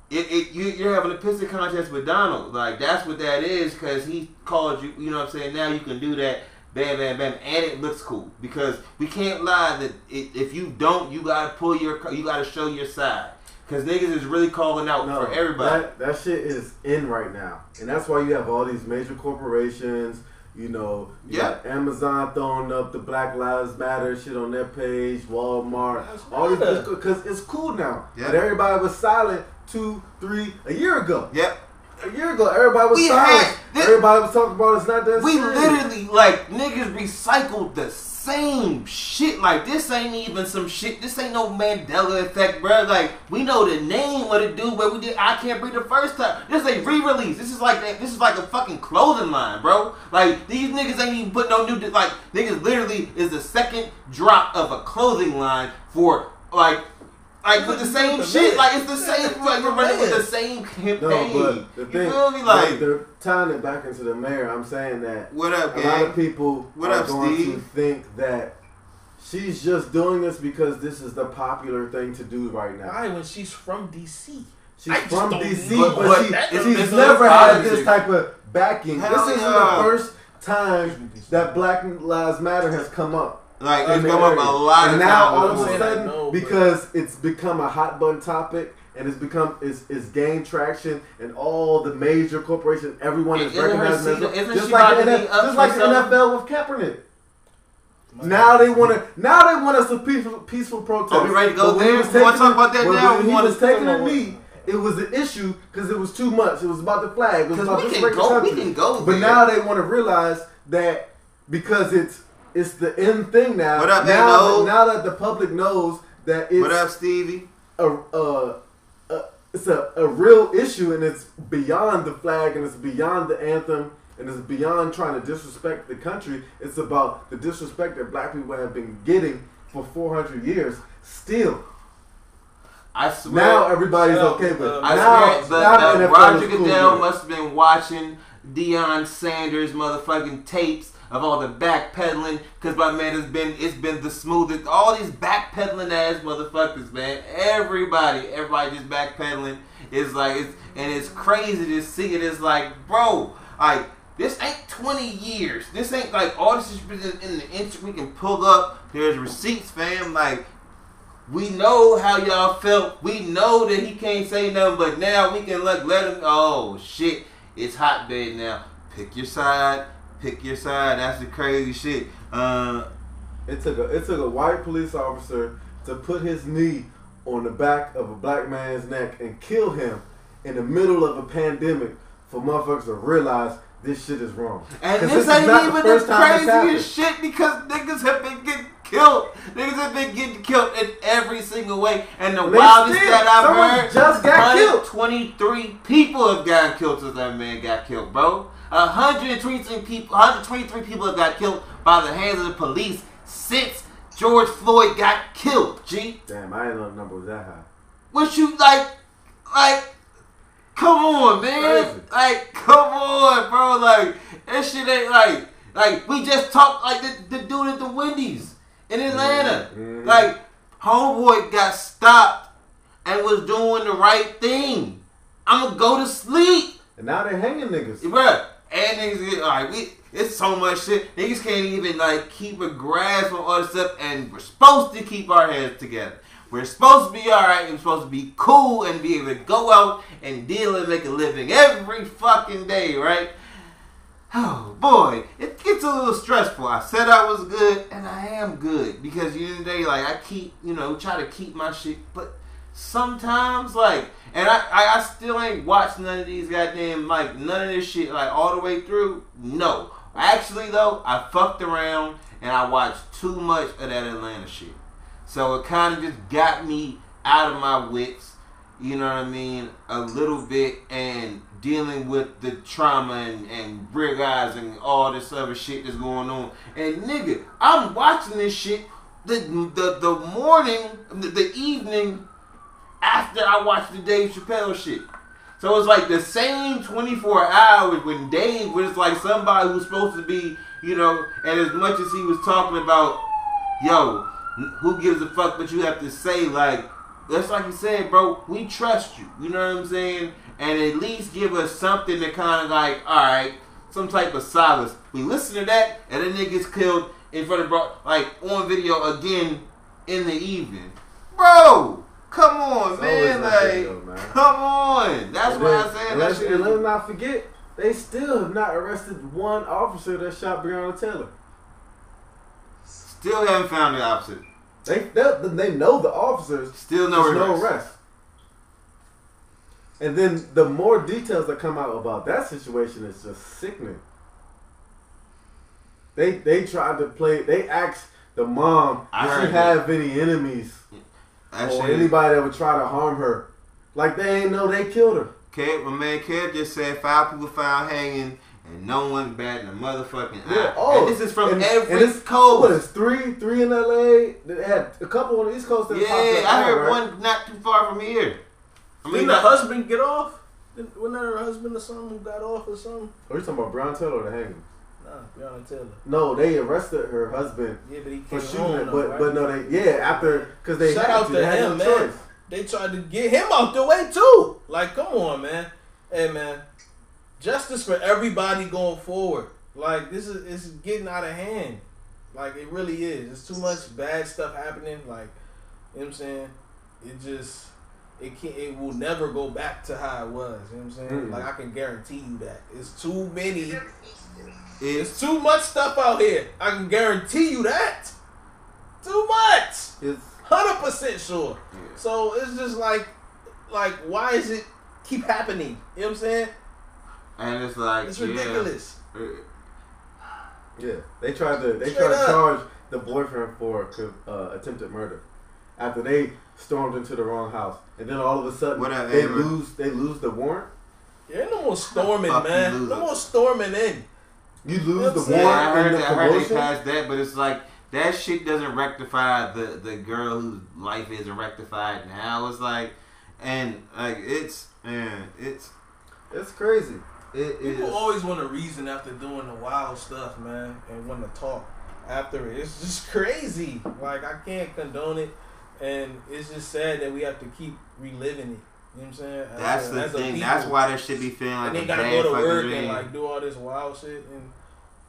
you're having a pissing contest with Donald. Like, that's what that is, because he called you, you know what I'm saying? Now you can do that, bam, bam, bam, and it looks cool. Because we can't lie that if you don't, you gotta you gotta show your side. Because niggas is really calling out for everybody.
That shit is in right now. And that's why you have all these major corporations. You know, you got Amazon throwing up the Black Lives Matter shit on their page, Walmart, all these, because it's cool now.
Yep.
But everybody was silent 2, 3, a year ago.
Yep.
A year ago, everybody was silent. Everybody was talking about it's not that
We
serious.
literally, like, niggas recycled the same shit. Like, this ain't even some shit. This ain't no Mandela effect, bro. Like, we know the name, what it do, but we did I Can't Breathe the first time. This ain't re-release. This is like a fucking clothing line, bro. Like, these niggas ain't even put no new, like, niggas literally is the second drop of a clothing line for, like, Like with the same shit, like it's the same, like we're running with the same campaign.
No, but the thing,
you feel me? Like
they're tying it back into the mayor. I'm saying that
what up, gang?
A lot of people are going
Steve?
to think that she's just doing this because this is the popular thing to do right now.
Why? When she's from DC.
She's from DC,
but
she's never had this type of backing. This isn't the first time that Black Lives Matter has come up.
Like it's come up a lot of times.
And now all of a sudden, because it's become a hot button topic and it's gained traction, and all the major corporations, everyone is recognizing it. Just like the NFL with Kaepernick. Now they want us to peaceful protest.
Are we ready to go there? We want to talk about that now?
When he was taking a knee, it was an issue because it was too much. It was about the flag. It was about
we can go
but now they want to realize that because it's the end thing now.
What up,
now that the public knows that it's
what up, Stevie?
It's a real issue, and it's beyond the flag, and it's beyond the anthem, and it's beyond trying to disrespect the country. It's about the disrespect that black people have been getting for 400 years. Still,
I swear.
Now everybody's okay with it.
I swear the Roger Goodell must have been watching Deion Sanders motherfucking tapes of all the backpedaling, because my man it's been the smoothest. All these backpedaling ass motherfuckers, man. Everybody just backpedaling. It's like it's crazy to see it. It's like, bro, like this ain't 20 years. This ain't like all this is in the inch we can pull up. There's receipts, fam. Like we know how y'all felt. We know that he can't say nothing, but now we can let him. Oh shit, it's hotbed now. Pick your side. Pick your side. That's the crazy shit.
It took a white police officer to put his knee on the back of a black man's neck and kill him in the middle of a pandemic for motherfuckers to realize this shit is wrong.
And this ain't even the craziest shit because niggas have been getting killed. Niggas have been getting killed in every single way. And the wildest that I've heard,
just got killed.
123 people have gotten killed since that man got killed, bro. 123 people have got killed by the hands of the police since George Floyd got killed, G.
Damn, I didn't know the number was that high.
What you like, come on, man.
Crazy.
Like, come on, bro. Like, that shit ain't like we just talked like the dude at the Wendy's in Atlanta.
Mm-hmm.
Like, homeboy got stopped and was doing the right thing. I'm gonna go to sleep.
And now they're hanging niggas.
Bruh. And niggas, it's so much shit. Niggas can't even keep a grasp on all this stuff, and we're supposed to keep our heads together. We're supposed to be alright, and we're supposed to be cool and be able to go out and deal and make a living every fucking day, right? Oh boy, it gets a little stressful. I said I was good, and I am good because at the end of the day, I keep, try to keep my shit, but sometimes, and I still ain't watched none of these goddamn, none of this shit, all the way through. No. Actually, though, I fucked around and I watched too much of that Atlanta shit. So it kind of just got me out of my wits, you know what I mean, a little bit, and dealing with the trauma and realizing and all this other shit that's going on. And nigga, I'm watching this shit the evening after I watched the Dave Chappelle shit. So it's like the same 24 hours when Dave was like somebody who's supposed to be, and as much as he was talking about, yo, who gives a fuck what you have to say, that's like you said, bro, we trust you, you know what I'm saying? And at least give us something to kind of alright, some type of solace. We listen to that, and then nigga gets killed in front of, on video again in the evening. Bro! Come on, man. Come on. That's why I said that shit.
And let's not forget, they still have not arrested one officer that shot Breonna Taylor.
Still haven't found the officer.
They know the officers.
Still no
arrest. And then the more details that come out about that situation is just sickening. They tried to play. They asked the mom, does she have any enemies? Or anybody that would try to harm her. They ain't know they killed her.
My man Kev just said 5 people found hanging and no one's batting a motherfucking eye.
Yeah, oh,
and this is from every
and it's,
coast.
What is three in LA? They had a couple on the East Coast that popped up.
I heard
right?
one not too far from here.
Didn't the husband get off? Wasn't that her husband or something who got off or something?
Are you talking about Brown Taylor or the hanging?
Nah, Breonna Taylor.
No, they arrested her husband.
Yeah, but he
for
came
shooting
home.
it.
Though,
But no, after because they
shout
had
out
to,
to
they had
him,
no
man.
choice.
They tried to get him out the way too. Like, come on, man. Hey, man. Justice for everybody going forward. Like, it's getting out of hand. Like, it really is. There's too much bad stuff happening. Like, you know what I'm saying? It will never go back to how it was. You know what I'm saying?
Mm-hmm.
Like, I can guarantee you that. It's too many. It's too much stuff out here. I can guarantee you that. Too much.
It's
100% sure.
Yeah.
So it's just like, why is it keep happening? You know what I'm saying?
And it's like,
It's ridiculous.
Yeah, they tried to
Straight
charge the boyfriend for attempted murder after they stormed into the wrong house, and then all of a sudden they lose the warrant.
Yeah, ain't no more storming,
Fuck
man.
you lose
No
it.
more storming in.
You lose
That's
the
it.
warrant.
I heard
in the
they
promotion?
passed that, but it's like that shit doesn't rectify the girl whose life isn't rectified now. It's like, and like it's
crazy.
People always want a reason after doing the wild stuff, man, and want to talk after it. It's just crazy. Like, I can't condone it, and it's just sad that we have to keep reliving it. You know what I'm saying?
That's the thing. That's why that should be feeling like
and they
a
gotta
bad
go to
fucking
work
dream.
and like do all this wild shit, and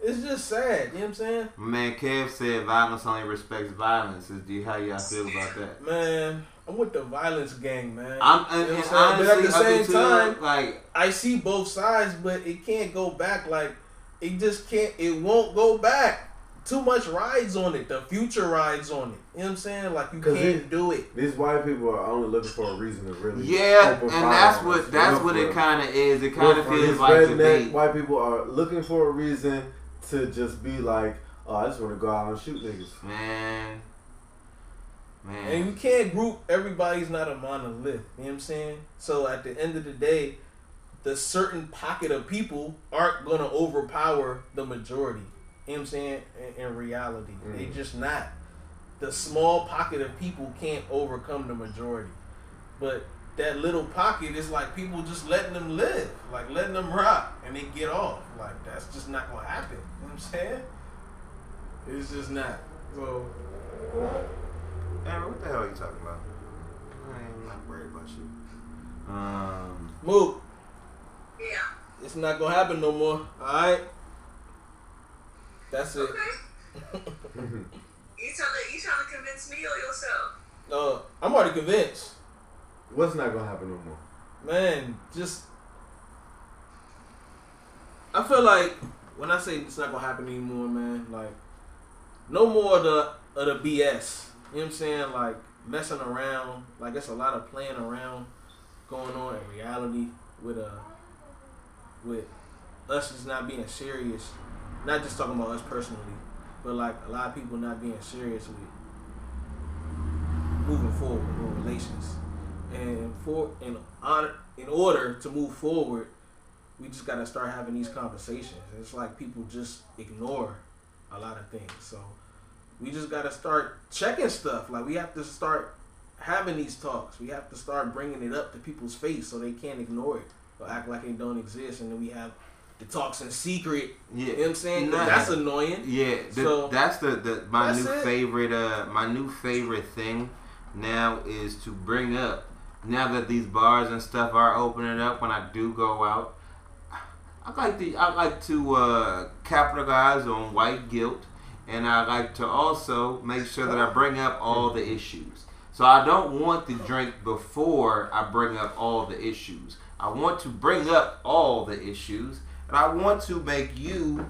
it's just sad. You know what I'm saying?
Man, Kev said violence only respects violence. How y'all feel about that?
Man, I'm with the violence gang, man.
And
You know what I'm saying?
honestly,
But at the
up
same
until,
time,
like,
I see both sides, but it can't go back. Like, it just can't. It won't go back. Too much rides on it. The future rides on it. You know what I'm saying? Like, you can't do it.
These white people are only looking for a reason to really
and
open fire
that's
on
what
us.
that's what it kind of is. It kind of feels
These
like to
redneck
be.
white people are looking for a reason to just be like, oh, I just want to go out and shoot niggas.
Man.
And you can't group. Everybody's not a monolith. You know what I'm saying? So at the end of the day, the certain pocket of people aren't gonna overpower the majority. You know what I'm saying? In reality, they just not. The small pocket of people can't overcome the majority. But that little pocket is like people just letting them live, like letting them rock, and they get off. Like, that's just not gonna happen. You know what I'm saying? It's just not. So.
Man, what the hell are you talking about? I'm not worried about you.
Move.
Yeah.
It's not gonna happen no more. Alright? That's it.
Okay. You trying to convince me or yourself?
I'm already convinced.
What's not gonna happen no more?
Man, just I feel like when I say it's not gonna happen anymore, man, like no more of the BS. You know what I'm saying? Like messing around. Like it's a lot of playing around going on in reality with us just not being serious. Not just talking about us personally, but like a lot of people not being serious with moving forward in relations. And in order to move forward, we just gotta start having these conversations. It's like people just ignore a lot of things. So we just gotta start checking stuff. Like we have to start having these talks. We have to start bringing it up to people's face so they can't ignore it or act like it don't exist. And then we have the talks in secret.
Yeah.
You know what I'm saying? That's annoying.
Yeah,
So
that's my
that's
new
it.
favorite thing now is to bring up, now that these bars and stuff are opening up, when I do go out, I like to capitalize on white guilt, and I like to also make sure that I bring up all the issues. So I don't want to drink before I bring up all the issues. I want to bring up all the issues, and I want to make you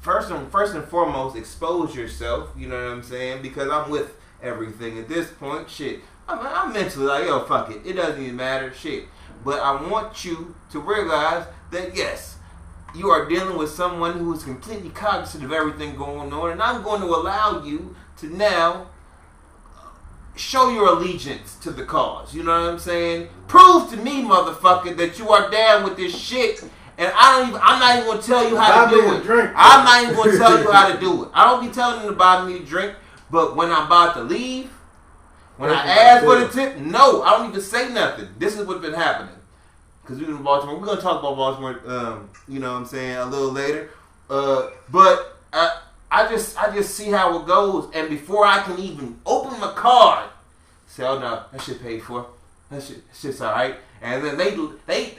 first and foremost expose yourself. You know what I'm saying? Because I'm with everything at this point. Shit, I'm mentally like, yo, fuck it. It doesn't even matter. Shit. But I want you to realize that yes, you are dealing with someone who is completely cognizant of everything going on, and I'm going to allow you to now show your allegiance to the cause. You know what I'm saying? Prove to me, motherfucker, that you are down with this shit, And I'm not even gonna tell you how to do it. I'm not even gonna tell you how to do it. I don't be telling them to buy me a drink, but when I'm about to leave, when I ask for the tip, no, I don't even say nothing. This is what's been happening. Because we're in Baltimore. We're gonna talk about Baltimore, you know what I'm saying, a little later. But I just see how it goes, and before I can even open my card, say, oh no, that shit paid for. That shit's alright. And then they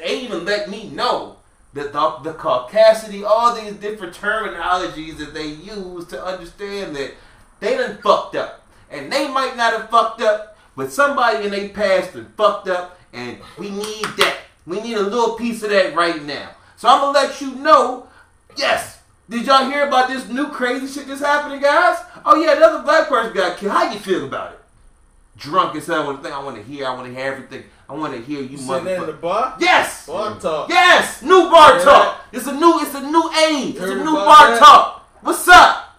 even let me know that the caucasity, all these different terminologies that they use to understand that they done fucked up. And they might not have fucked up, but somebody in their past done fucked up, and we need that. We need a little piece of that right now. So I'm going to let you know, yes, did y'all hear about this new crazy shit that's happening, guys? Oh yeah, another black person got killed. How you feel about it? Drunk as hell. I want to hear everything. I want to hear you motherfucker.
That in the bar?
Yes!
Bar talk.
Yes! New bar talk. It's a new age. It's a new bar talk. What's up?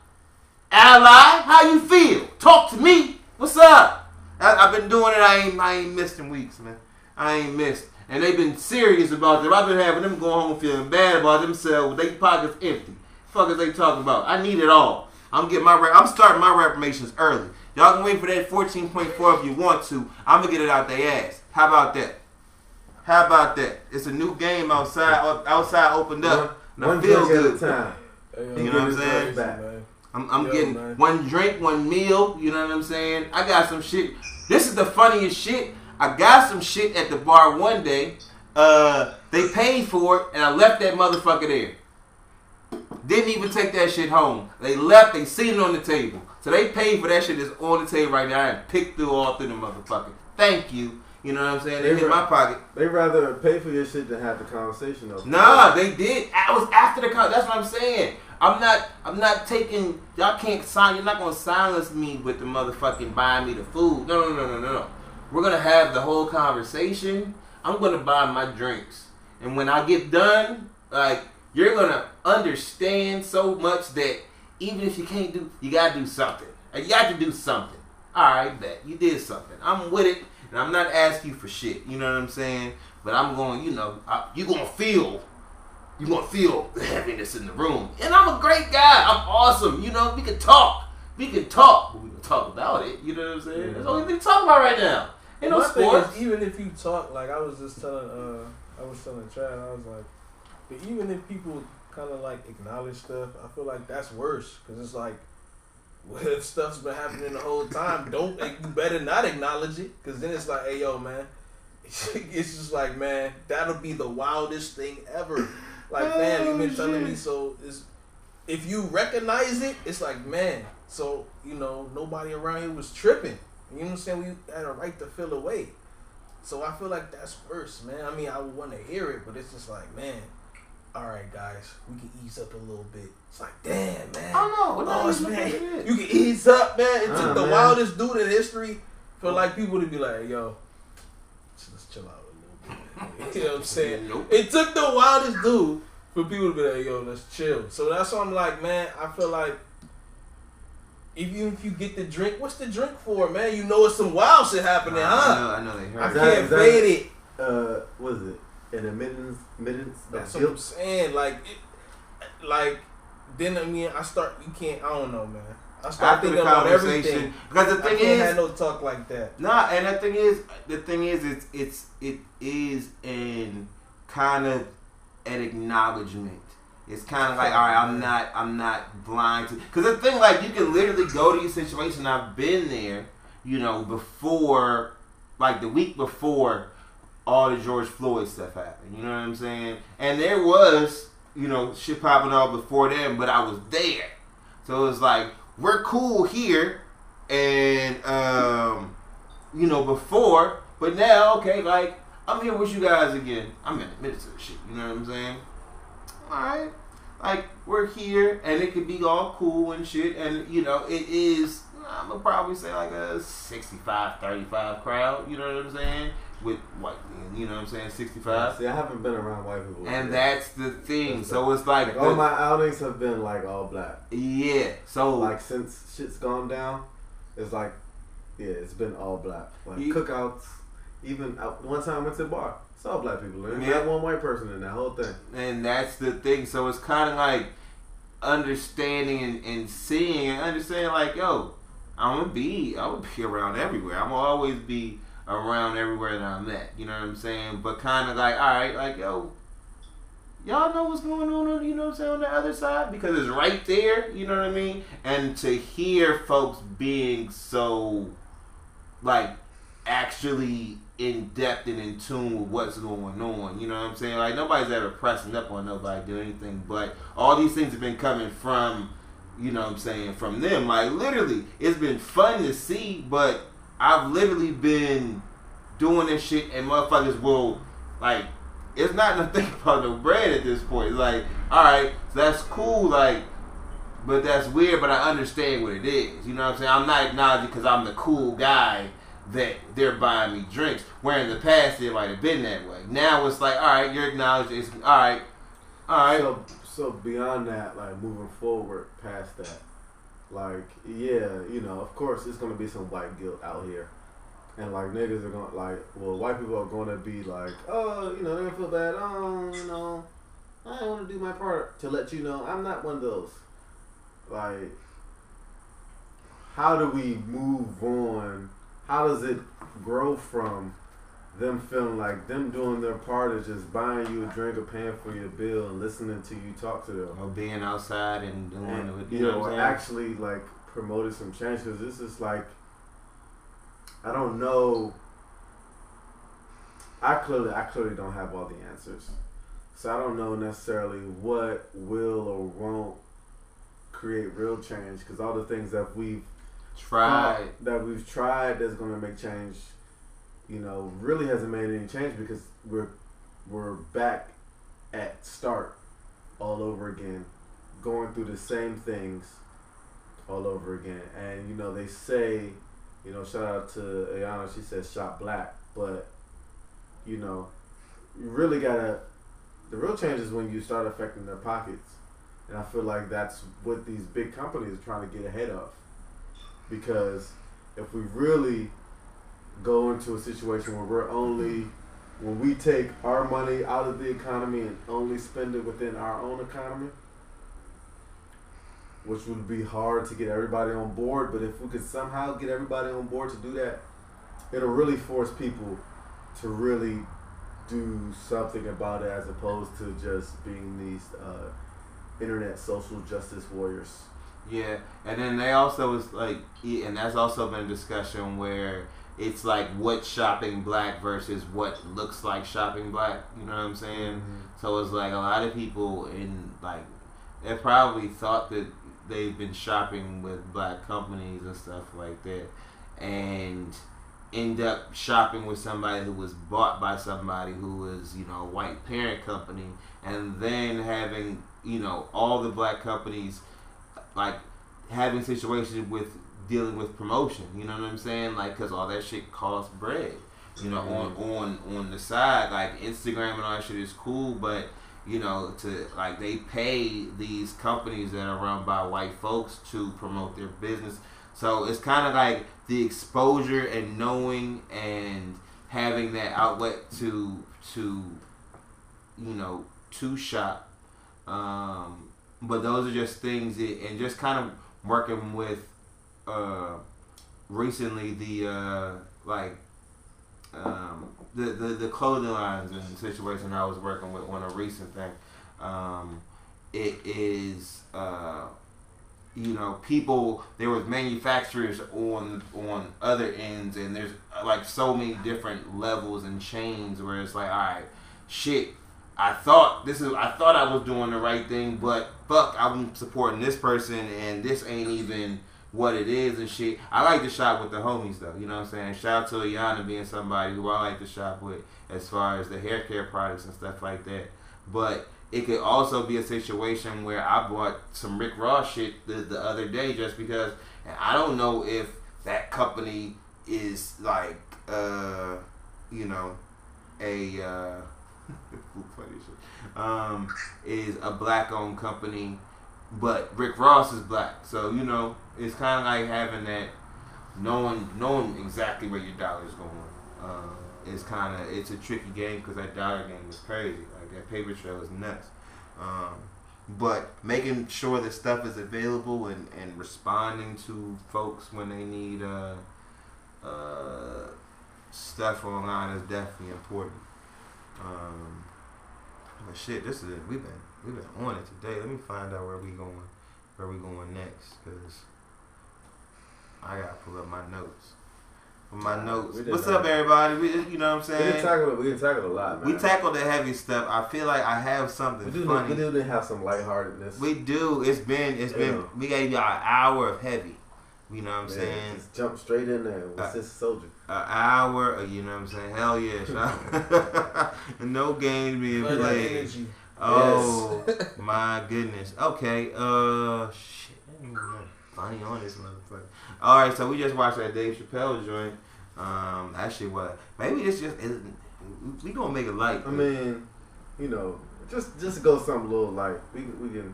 Ally, how you feel? Talk to me. What's up? I've been doing it. I ain't missed in weeks, man. I ain't missed. And they've been serious about them. I've been having them go home feeling bad about themselves with their pockets empty. Fuck is they talking about? I need it all. I'm starting my reformations early. Y'all can wait for that 14.4 if you want to. I'm gonna get it out their ass. How about that? It's a new game outside opened up. And I feel good.
Time.
You know what I'm saying? I'm getting one drink, one meal. You know what I'm saying? I got some shit. This is the funniest shit. I got some shit at the bar one day. They paid for it, and I left that motherfucker there. Didn't even take that shit home. They left. They seen it on the table. So they paid for that shit that's on the table right now and picked through all through the motherfucker. Thank you. You know what I'm saying? They hit my pocket.
They rather pay for your shit than have the conversation though.
Nah, they did. I was after the conversation. That's what I'm saying. I'm not taking. Y'all can't sign. You're not gonna silence me with the motherfucking buying me the food. No. We're gonna have the whole conversation. I'm gonna buy my drinks, and when I get done, like, you're gonna understand so much that even if you can't do, you gotta do something. You got to do something. All right, bet you did something. I'm with it, and I'm not asking you for shit. You know what I'm saying? But I'm going. You know, you're gonna feel the heaviness in the room. And I'm a great guy. I'm awesome. You know, we can talk. But we can talk about it. You know what I'm saying?
Yeah.
That's all we can talk about right now. Ain't no sports.
Is, even if you talk, like I was telling Chad, I was like, but even if people kind of like acknowledge stuff, I feel like that's worse, because it's like, well, if stuff's been happening the whole time, you better not acknowledge it, because then it's like, hey yo man, it's just like, man, that'll be the wildest thing ever. Like, man, you've been telling me, so if you recognize it, it's like, man, so, you know, nobody around here was tripping. You know what I'm saying? We had a right to feel away. So I feel like that's worse, man. I mean, I would want to hear it, but it's just like, man, all right, guys, we can ease up a little bit. It's like, damn, man.
I don't know.
Man, you can ease up, man. It took the wildest dude in history for like people to be like, yo, let's chill out a little bit. You know what I'm saying?
Nope.
It took the wildest dude for people to be like, yo, let's chill. So that's why I'm like, man, I feel like even if you get the drink, what's the drink for, man? You know it's some wild shit happening, huh?
I know they heard.
I can't fade it.
What is it? An admittance?
That's what I'm saying. Like, then I mean, I don't know, man. I start
After
thinking
the
about
conversation,
everything.
because the thing
I can't
is,
have no talk like that.
Nah, and the thing is, it is an kind of an acknowledgement. It's kind of like, all right, I'm not blind to, because the thing, like, you can literally go to your situation. I've been there, you know, before, like the week before all the George Floyd stuff happened. You know what I'm saying? And there was, you know, shit popping off before then, but I was there. So it was like, we're cool here, and you know, before, but now, okay, like, I'm here with you guys again. I'm in the midst of the shit. You know what I'm saying? Alright. Like, we're here, and it could be all cool and shit, and, you know, it is, I'm gonna probably say like a 65-35 crowd, you know what I'm saying? With white men, you know what I'm saying? 65.
See, I haven't been around white people.
And that's the thing. So it's like
all my outings have been like all black.
Yeah. So
like since shit's gone down, it's like, yeah, it's been all black. Like cookouts, Even one time I went to the bar, saw black people. There's
Yeah.
not one white person in that whole thing.
And that's the thing. So it's kind of like understanding and seeing and understanding, like, yo, I'm gonna be around everywhere. I'm gonna always be around everywhere that I'm at. You know what I'm saying? But kind of like, all right, like, yo, y'all know what's going on, you know what I'm saying, on the other side? Because it's right there, you know what I mean? And to hear folks being so, like, actually in depth and in tune with what's going on, you know what I'm saying? Like, nobody's ever pressing up on nobody doing anything, but all these things have been coming from, you know what I'm saying, from them. Like, literally, it's been fun to see, but I've literally been doing this shit and motherfuckers will, like, it's not nothing about no bread at this point. It's like, alright, so that's cool, like, but that's weird, but I understand what it is. You know what I'm saying? I'm not acknowledging because I'm the cool guy that they're buying me drinks. Where in the past it might have been that way. Now it's like, alright, you're acknowledging, it's alright.
So beyond that, like, moving forward past that, like, yeah, you know, of course, it's gonna be some white guilt out here. And, like, niggas are going to, like, well, white people are going to be like, oh, you know, they're going to feel bad. Oh, you know, I don't want to do my part to let you know I'm not one of those. Like, how do we move on? How does it grow from them feeling like them doing their part is just buying you a drink or paying for your bill and listening to you talk to them?
Or being outside and doing it,
you know, or actually, like, promoting some change? Because this is like, I don't know. I clearly don't have all the answers, so I don't know necessarily what will or won't create real change. Because all the things that we've tried that's going to make change, you know, really hasn't made any change because we're back at start all over again, going through the same things all over again. And you know, they say, you know, shout out to Ayana, she says shop black, but you know, you really gotta, the real change is when you start affecting their pockets. And I feel like that's what these big companies are trying to get ahead of. Because if we really go into a situation where when we take our money out of the economy and only spend it within our own economy, which would be hard to get everybody on board, but if we could somehow get everybody on board to do that, it'll really force people to really do something about it as opposed to just being these internet social justice warriors.
Yeah, and then they also was like, and that's also been a discussion where it's like what shopping black versus what looks like shopping black. You know what I'm saying? Mm-hmm. So it's like a lot of people in like they probably thought that they've been shopping with black companies and stuff like that, and end up shopping with somebody who was bought by somebody who was, you know, a white parent company, and then having, you know, all the black companies like having situations with dealing with promotion, you know what I'm saying? Like, cause all that shit costs bread, you know, on the side. Like Instagram and all that shit is cool, but you know, to like they pay these companies that are run by white folks to promote their business. So it's kind of like the exposure and knowing and having that outlet to you know, to shop. But those are just things that, and just kind of working with recently the clothing lines and situation I was working with on a recent thing. It is you know, people, there was manufacturers on other ends, and there's like so many different levels and chains where it's like, all right, shit, I thought I was doing the right thing, but fuck, I'm supporting this person and this ain't even what it is and shit. I like to shop with the homies though, you know what I'm saying? Shout out to Ayana being somebody who I like to shop with as far as the hair care products and stuff like that. But it could also be a situation where I bought some Rick Ross shit the other day just because, and I don't know if that company is like, you know, a is a black-owned company, but Rick Ross is black, so you know it's kind of like having that knowing exactly where your dollar is going. it's a tricky game because that dollar game is crazy. Like that paper trail is nuts. But making sure that stuff is available and responding to folks when they need stuff online is definitely important. But shit, we've been on it today. Let me find out where we going next, because I gotta pull up my notes. What's up, everybody? You know what I'm saying?
We didn't tackle a lot, man.
We tackled the heavy stuff. I feel like I have something funny.
We do have some lightheartedness.
We do. It's been. We gave y'all an hour of heavy. You know what I'm saying?
Just jump straight in there. What's this soldier?
An hour. You know what I'm saying? Hell yeah. No games being played. Oh my goodness. Okay. Shit. Funny on this motherfucker. All right, so we just watched that Dave Chappelle joint. That shit was maybe this just isn't. We gonna make it light.
I mean, you know, just go something a little light. We can.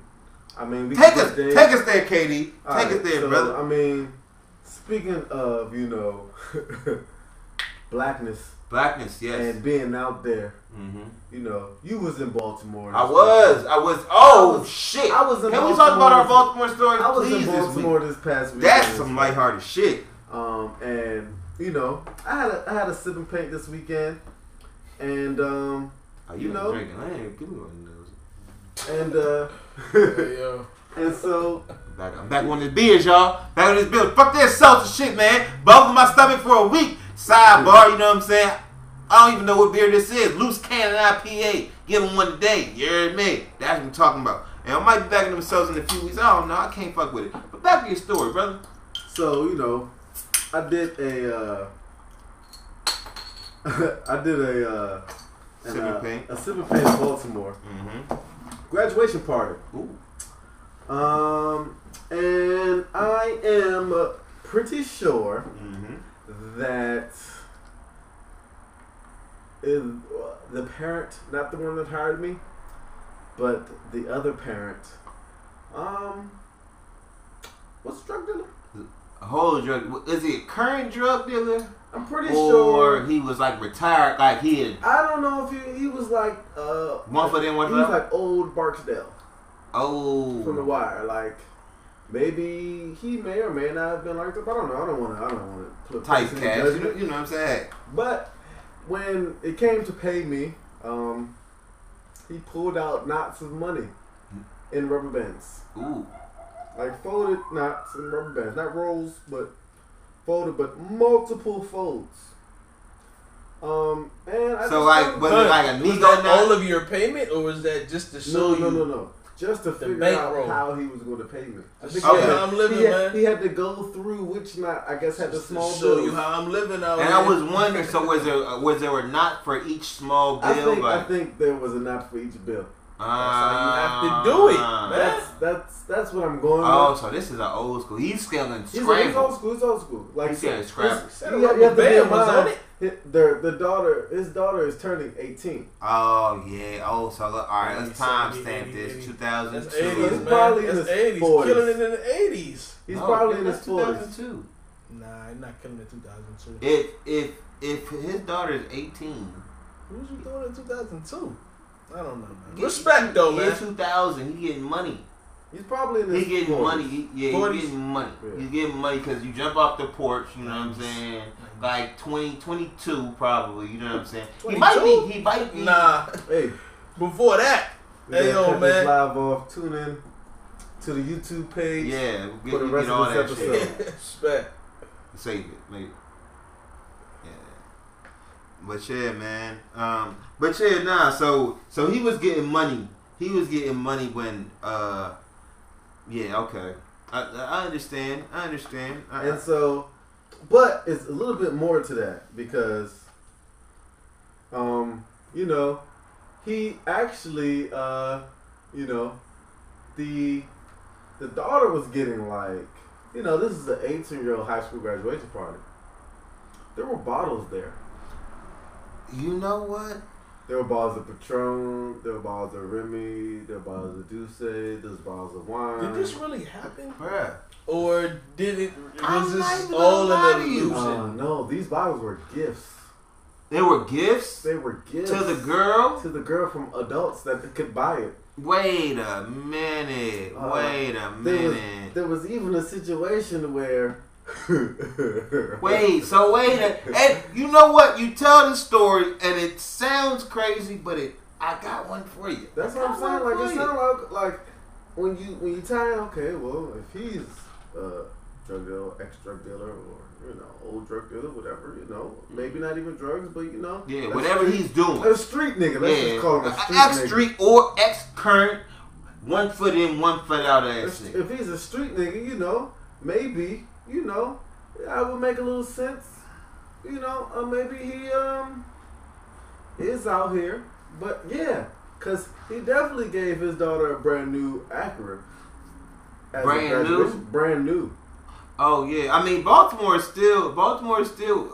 I mean,
take us there, KD. Take us there,
so,
brother.
I mean, speaking of, you know, blackness,
yes,
and being out there.
Mm-hmm.
You know, you was in Baltimore.
I was. Shit.
I was in
Can
Baltimore.
we talk about our Baltimore stories,
I was
please,
in Baltimore this past week.
That's some lighthearted shit.
And you know, I had a sip and paint this weekend, and
you know, drinking. I ain't give me one of those.
Yo.
And so
I'm back on this beers, y'all. Back on this beers. Fuck that seltzer shit, man. Bubbling my stomach for a week. Sidebar, you know what I'm saying? I don't even know what beer this is. Loose Cannon IPA. Give them one today. You heard me? That's what I'm talking about. And I might be back in themselves in a few weeks. I don't know. I can't fuck with it. But back to your story, brother.
So, you know, I did a
sip and paint
in Baltimore.
Mm-hmm.
Graduation party.
Ooh.
And I am pretty sure that the parent, not the one that hired me, but the other parent, what's the drug dealer?
A whole drug. Is he a current drug dealer?
I'm pretty sure.
Or he was like retired, like he had.
I don't know if he was like
one for them, one for them.
He was like old Barksdale.
Oh.
From The Wire, like. Maybe he may or may not have been like that. I don't know. I don't want to put
type cast. You know what I'm saying?
But when it came to pay me, he pulled out knots of money in rubber bands.
Ooh.
Like folded knots in rubber bands, not rolls, but folded, but multiple folds. And I
so like, was it like a
was that all of your payment, or was that just to show you?
No. Just to figure out how he was going to pay me. I think
how I'm living, man.
He had to go through which knot, I guess, had the small bill.
Show you how I'm living out.
And I was wondering, so was there a knot for each small bill?
I think there was a knot for each bill.
That's how you have to do it, man.
That's what I'm going with.
Oh, so this is an old school. He's scaling scramble.
He's old school. Like
he's scaling scramble.
You have to be in mind. His daughter is turning 18.
Oh yeah. Oh, so look, all right. Let's timestamp this. 2002.
That's 80s,
He's probably in his
80s.
40s.
Killing it in the 80s.
He's probably in his
40s.
2002. Nah, he's not killing it in 2002.
If his daughter is 18,
what was you doing in 2002? I don't know, man. Respect though, man.
2000, he getting money.
He's probably in his 40s.
Getting money. He's getting money.
Yeah.
He's getting money because you jump off the porch. You know what I'm saying? Like 22 probably. You know what I'm saying?
22?
He might be.
Nah.
Hey,
before that. Hey, yo, man.
Live off. Tune in to the YouTube page.
Yeah,
for the rest of this episode.
Respect.
Save it, maybe. Yeah. But yeah, man. But yeah, nah. So he was getting money. He was getting money when. Yeah. Okay. I understand.
And so, but it's a little bit more to that because, you know, he actually, you know, the daughter was getting like, you know, this is an 18-year-old high school graduation party. There were bottles there.
You know what?
There were bottles of Patron, there were bottles of Remy, there were bottles of Douce, there was bottles of wine.
Did this really happen?
Bruh.
Or was this all an illusion?
No, these bottles were gifts.
There were gifts.
They were gifts
to the girl.
To the girl from adults that could buy it.
Wait a minute.
There was even a situation where.
Wait. And you know what? You tell the story, and it sounds crazy, but I got one for you.
That's what I'm saying. Like it sounds like when you tie in. Okay, well, if he's drug dealer, ex-drug dealer, or old drug dealer, whatever, maybe not even drugs, but
yeah, whatever he's doing,
a street nigga. Let's just call him a street nigga.
Ex-street or ex-current, 1 foot in, 1 foot out ass nigga.
If he's a street nigga, maybe I would make a little sense. Maybe he is out here, but yeah, cause he definitely gave his daughter a brand new Acura. Brand new.
Oh yeah, I mean Baltimore is still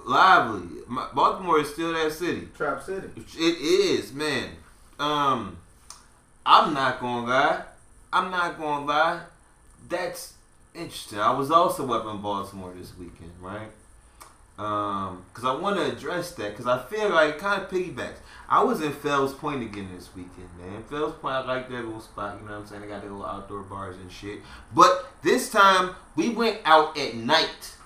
lively. Baltimore is still that city.
Trap city.
It is, man. I'm not gonna lie. That's interesting. I was also up in Baltimore this weekend, right? Because I want to address that because I feel like it kind of piggybacks. I was in Fells Point again this weekend, man. Fells Point, I like that little spot, you know what I'm saying? They got their little outdoor bars and shit. But this time, we went out at night.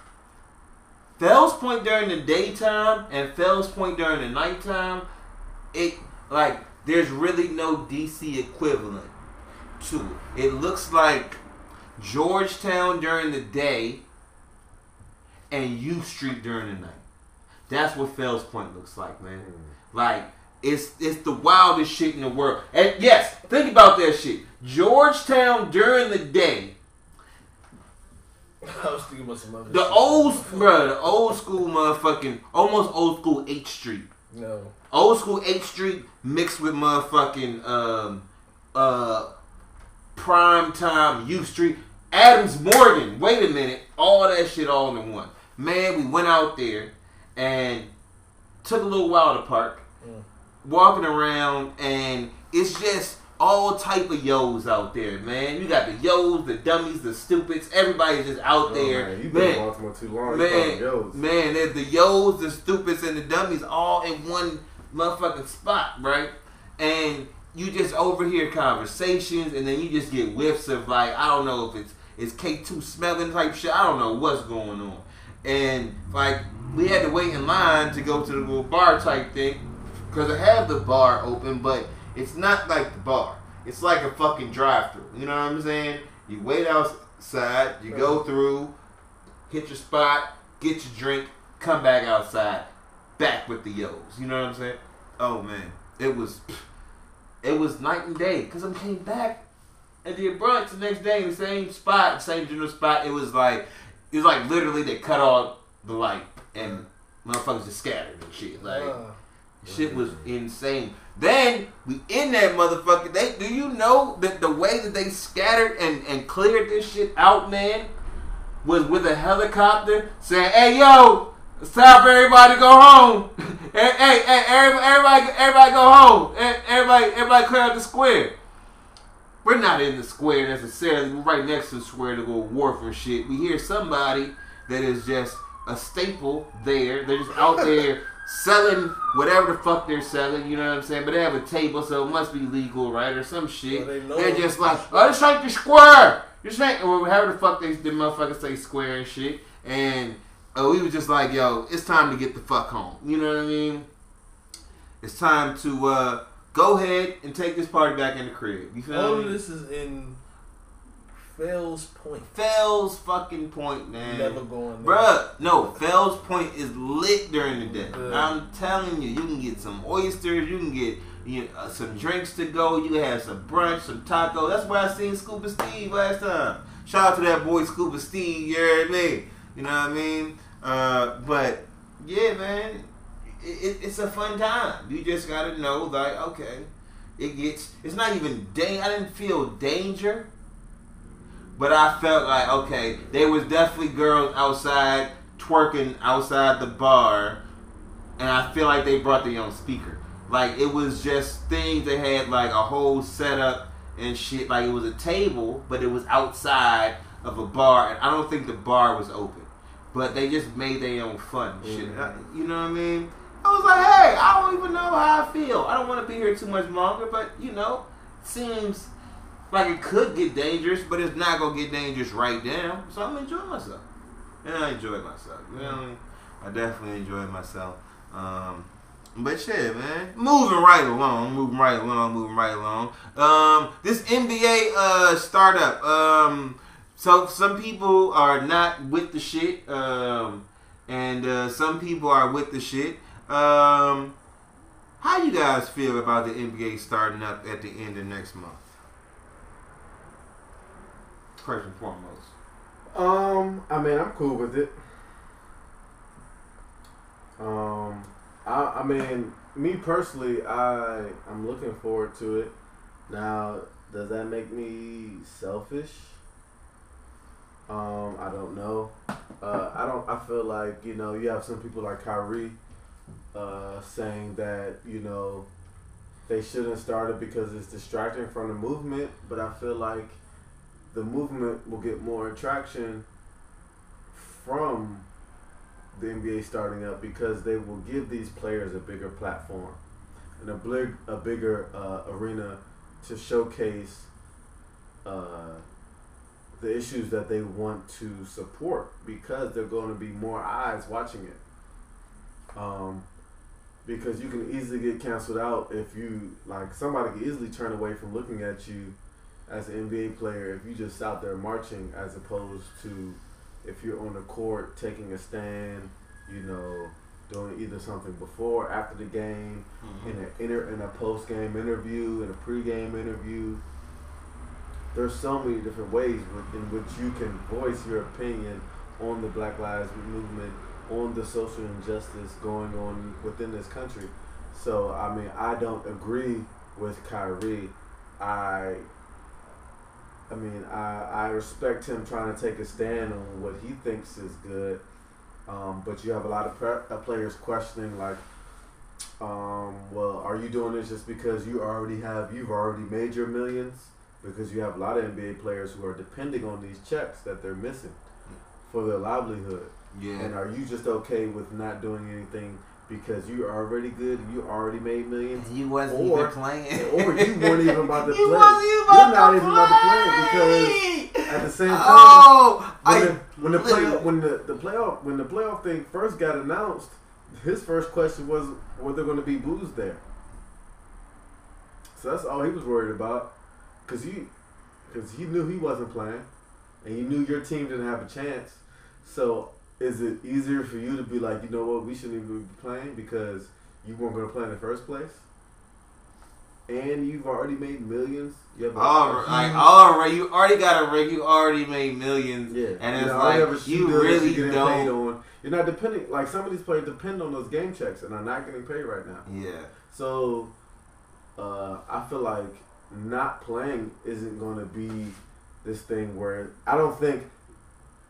Fells Point during the daytime and Fells Point during the nighttime, there's really no DC equivalent to it. It looks like Georgetown during the day and U Street during the night. That's what Fells Point looks like, man. Like, it's the wildest shit in the world. And yes, think about that shit. Georgetown during the day.
I was thinking about some other
the old school motherfucking, almost old school 8th Street.
No.
Old school 8th Street mixed with motherfucking prime time U Street. Adams Morgan. Wait a minute. All that shit all in one. Man, we went out there and took a little while to park. Walking around, and it's just all type of yos out there, man. You got the yos, the dummies, the stupids. Everybody's just out there.
Man, you've been in Baltimore too long.
Man, there's the yos, the stupids, and the dummies all in one motherfucking spot, right? And you just overhear conversations, and then you just get whiffs of I don't know if it's K2 smelling type shit. I don't know what's going on. And we had to wait in line to go to the little bar type thing. Because I have the bar open, but it's not like the bar. It's like a fucking drive-thru. You know what I'm saying? You wait outside, you go through, hit your spot, get your drink, come back outside, back with the yos. You know what I'm saying? Oh man, it was night and day. Because I came back and did brunch the next day in the same spot, same general spot. It was like literally they cut off the light and motherfuckers just scattered and shit. Shit was insane. Then we in that motherfucker. Do you know that the way that they scattered and cleared this shit out, man, was with a helicopter saying, "Hey, yo, it's time for everybody to go home. hey, everybody go home. Everybody clear out the square." We're not in the square necessarily. We're right next to the square to go wharf and shit. We hear somebody that is just a staple there. They're just out there selling whatever the fuck they're selling, you know what I'm saying? But they have a table, so it must be legal, right? Or some shit. Well, they're just like, oh, this ain't the square. This ain't, or however the fuck the motherfuckers say square and shit. And we was just like, yo, it's time to get the fuck home. You know what I mean? It's time to go ahead and take this party back in the crib. You feel me?
All of this is in Fells Point.
Fells fucking Point, man.
Never going there.
Bruh, no, Fells Point is lit during the day. I'm telling you, you can get some oysters, you can get some drinks to go, you can have some brunch, some tacos. That's where I seen Scuba Steve last time. Shout out to that boy Scuba Steve, you heard me? You know what I mean? But, yeah, man, it's a fun time. You just gotta know, okay, it's not even I didn't feel danger. But I felt like, okay, there was definitely girls outside twerking outside the bar, and I feel like they brought their own speaker. Like, it was just things that had, a whole setup and shit. Like, it was a table, but it was outside of a bar, and I don't think the bar was open. But they just made their own fun and shit. You know what I mean? I was like, hey, I don't even know how I feel. I don't want to be here too much longer, but seems like it could get dangerous, but it's not gonna get dangerous right now. So I'm enjoying myself. Yeah, I enjoyed myself. I definitely enjoyed myself. But shit, man, moving right along. This NBA startup. So some people are not with the shit, and some people are with the shit. How you guys feel about the NBA starting up at the end of next month? First and foremost.
I mean, I'm cool with it. I mean, me personally, I'm looking forward to it. Now, does that make me selfish? I don't know. I feel like, you have some people like Kyrie saying that, they shouldn't start it because it's distracting from the movement, but I feel like the movement will get more attraction from the NBA starting up because they will give these players a bigger platform and a bigger arena to showcase the issues that they want to support because they're going to be more eyes watching it. Because you can easily get canceled out if somebody can easily turn away from looking at you as an NBA player if you just out there marching as opposed to if you're on the court taking a stand, doing either something before or after the game, in a post-game interview, in a pre-game interview. There's so many different ways in which you can voice your opinion on the Black Lives Movement, on the social injustice going on within this country. So, I mean, I don't agree with Kyrie. I respect him trying to take a stand on what he thinks is good, but you have a lot of players questioning, like, well, are you doing this just because you've already made your millions? Because you have a lot of NBA players who are depending on these checks that they're missing for their livelihood.
Yeah.
And are you just okay with not doing anything because you're already good and you already made millions?
You wasn't even playing.
Or you weren't even about to play.
You're not even about to play
because at the same time, when the playoff thing first got announced, his first question was, were there going to be boos there? So that's all he was worried about, because he knew he wasn't playing, and he knew your team didn't have a chance. So is it easier for you to be like, you know what, we shouldn't even be playing because you weren't going to play in the first place? And you've already made millions. You already got a ring. You already made millions. Yeah. And it's like, you really don't. You're not depending. Like, some of these players depend on those game checks and are not getting paid right now.
Yeah.
So, I feel like not playing isn't going to be this thing where I don't think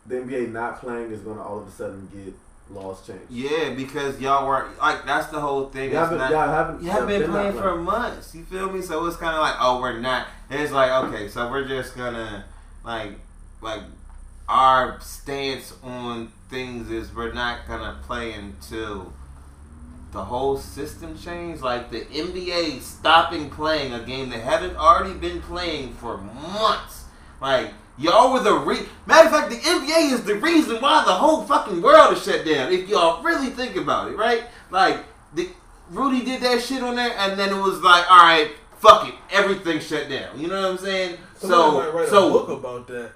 the NBA not playing is going to all of a sudden get laws changed. Yeah,
because y'all were like, that's the whole thing. You haven't been playing for months. You feel me? So it's kind of like, oh, we're not. And it's like, okay, so we're just gonna like our stance on things is we're not gonna play until the whole system change. Like the NBA stopping playing a game that haven't already been playing for months. Like, y'all were matter of fact, the NBA is the reason why the whole fucking world is shut down. If y'all really think about it, right? Like, Rudy did that shit on there, and then it was like, all right, fuck it, everything shut down. You know what I'm saying?
Somebody might write a book about that.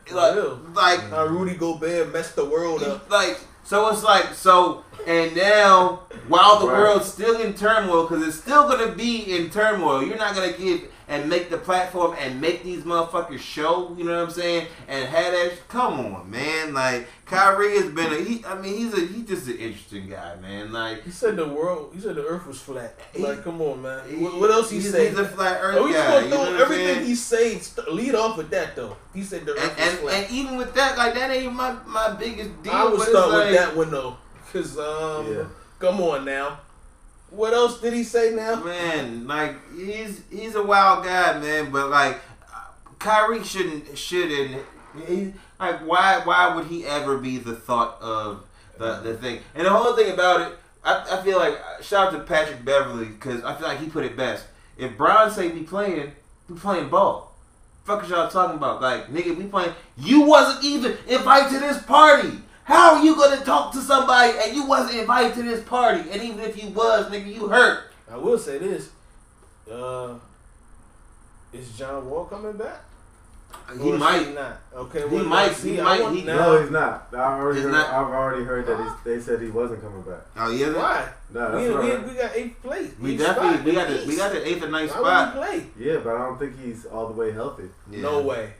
Like how Rudy Gobert messed the world up.
So it's like, and now, while the world's still in turmoil, because it's still going to be in turmoil, you're not going to give and make the platform and make these motherfuckers show, you know what I'm saying? And have that, come on, man. Like, Kyrie has been he's just an interesting guy, man. Like,
he said the earth was flat. Like, come on, man. What else he said?
He's a flat earth guy.
Everything he said, lead off with that, though. He said the earth was flat.
And even with that, like, that ain't my biggest deal.
I would start with that one, though. Because, come on now. What else did he say now?
Man, like, he's a wild guy, man. But, like, Kyrie shouldn't. Like, why would he ever be the thought of the thing? And the whole thing about it, I feel like shout out to Patrick Beverly because I feel like he put it best. If Bron say we playing ball. Fuck is y'all talking about? Like, nigga, we playing. You wasn't even invited to this party. How are you gonna talk to somebody and you wasn't invited to this party? And even if you was, nigga, you hurt.
I will say this. Is John Wall coming back?
He might
not. Okay,
he might.
No, he's not. I've already heard that they said he wasn't coming back.
Oh yeah.
Why?
No,
we got 8th place.
We definitely got the 8th and 9th spot.
Why would we play?
Yeah, but I don't think he's all the way healthy.
Yeah.
No way.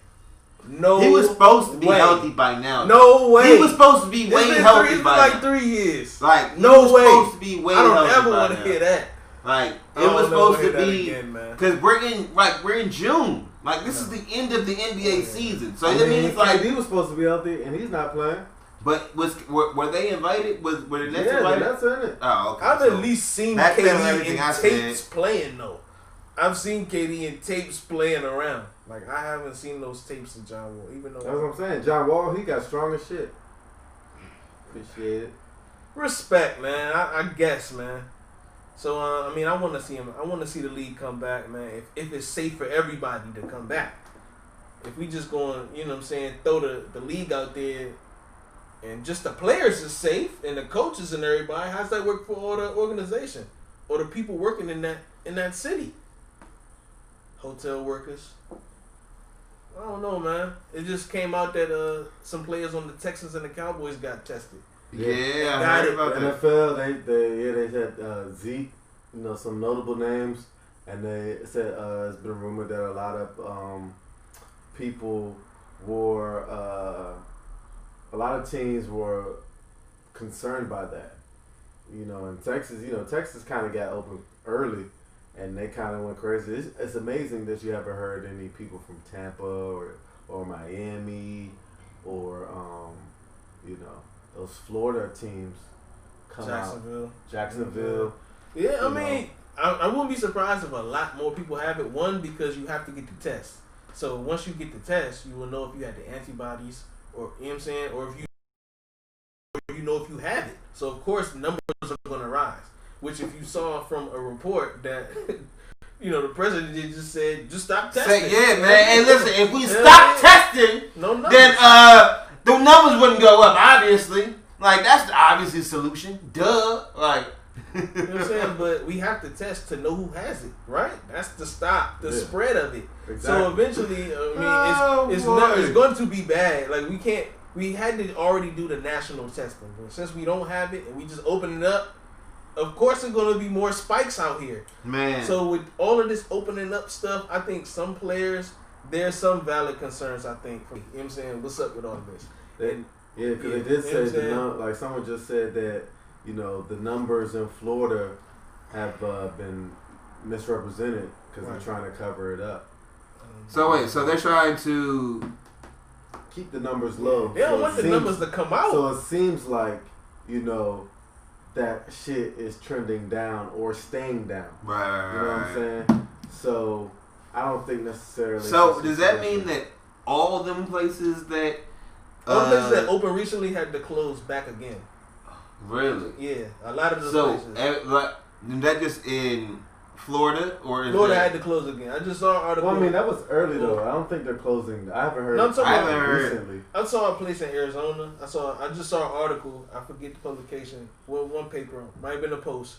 No.
He was supposed to be healthy by now.
No way.
He was supposed to be way healthy by
like 3 years.
Like
no way.
Supposed to be way
I don't
healthy
ever
want
to hear that.
Like it was supposed to be
again,
because we're in June. Like this is the end of the NBA season, so it means like
he was supposed to be healthy and he's not playing.
But were they invited? Were the Nets
invited?
invited?
Yeah, the Nets in it.
Oh, okay.
I've at least seen KD in
I
tapes playing though. I've seen KD in tapes playing around. Like I haven't seen those tapes of John Wall, even though
that's what I'm saying. John Wall, he got strong as shit. Appreciate it.
Respect, man. I guess, man. So I mean, I want to see him. I want to see the league come back, man. If it's safe for everybody to come back. If we just going, you know what I'm saying, throw the league out there, and just the players is safe and the coaches and everybody, how's that work for all the organization or the people working in that city? Hotel workers. I don't know, man. It just came out that some players on the Texans and the Cowboys got tested.
Yeah, I heard about that.
NFL, they had Zeke, some notable names, and they said it's been rumored that a lot of people were, a lot of teams were concerned by that. In Texas, Texas kind of got open early, and they kind of went crazy. It's amazing that you haven't heard any people from Tampa or Miami or those Florida teams come out. Jacksonville.
Yeah, I mean, I wouldn't be surprised if a lot more people have it. One, because you have to get the test. So once you get the test, you will know if you had the antibodies or, you know what I'm saying, or if you know if you have it. So of course numbers are going to rise. Which if you saw from a report that the president just said, just stop testing.
Yeah, man. And listen, if we stop testing, then the numbers wouldn't go up, obviously. Like, that's the obvious solution. Duh. Like,
you know what I'm saying? But we have to test to know who has it, right? That's to stop the spread of it. Exactly. So eventually, it's going to be bad. Like, we had to already do the national testing. But since we don't have it and we just open it up, of course there's going to be more spikes out here. Man. So with all of this opening up stuff, I think some players, there's some valid concerns, I think. You know what I'm saying? What's up with all this?
Because they did say, like someone just said that, the numbers in Florida have been misrepresented because they're trying to cover it up.
So they're trying to
keep the numbers low.
They don't want the numbers to come out.
So it seems like, that shit is trending down or staying down.
Right.
You know what I'm saying? So I don't think necessarily.
So does that mean that all them places that
open recently had to close back again?
Really?
Yeah, a lot of those places.
That just in Florida or
Florida had to close again. I just saw an article.
Well, I mean that was early though. I don't think they're closing. I haven't heard. Recently.
I saw a place in Arizona. I just saw an article. I forget the publication. Well, one paper might have been a post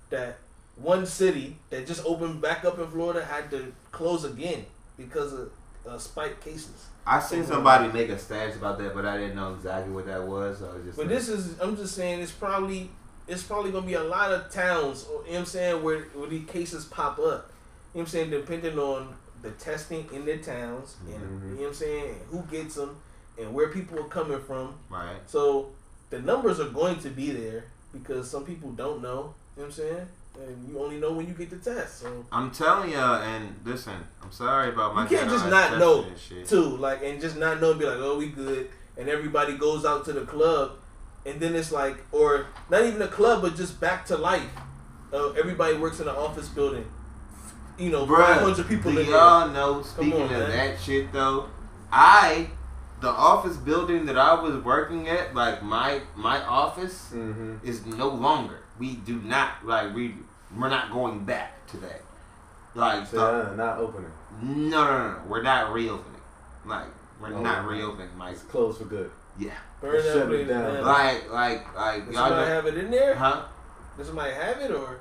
that one city that just opened back up in Florida had to close again because of spike cases.
I seen somebody make a status about that, but I didn't know exactly what that was. So I was just.
But I'm just saying, it's probably going to be a lot of towns, you know what I'm saying, where these cases pop up. You know what I'm saying, depending on the testing in their towns, and you know what I'm saying, who gets them, and where people are coming from. Right. So the numbers are going to be there because some people don't know, you know what I'm saying, and you only know when you get the test. So
I'm telling y'all, and listen, I'm sorry about my.
You can't just not know, too, and just not know and be like, oh, we good, and everybody goes out to the club. And then it's like, or not even a club, but just back to life. Everybody works in an office building. 500 people in there.
Y'all know, speaking of that shit though, the office building that I was working at, like my office is no longer. we do not we're not going back to that. Like,
so not opening.
No, we're not reopening. Like, we're not reopening. Like,
it's closed for good.
Yeah.
Burn that place down.
Like.
Does somebody have it in there?
Huh?
Does somebody have it or?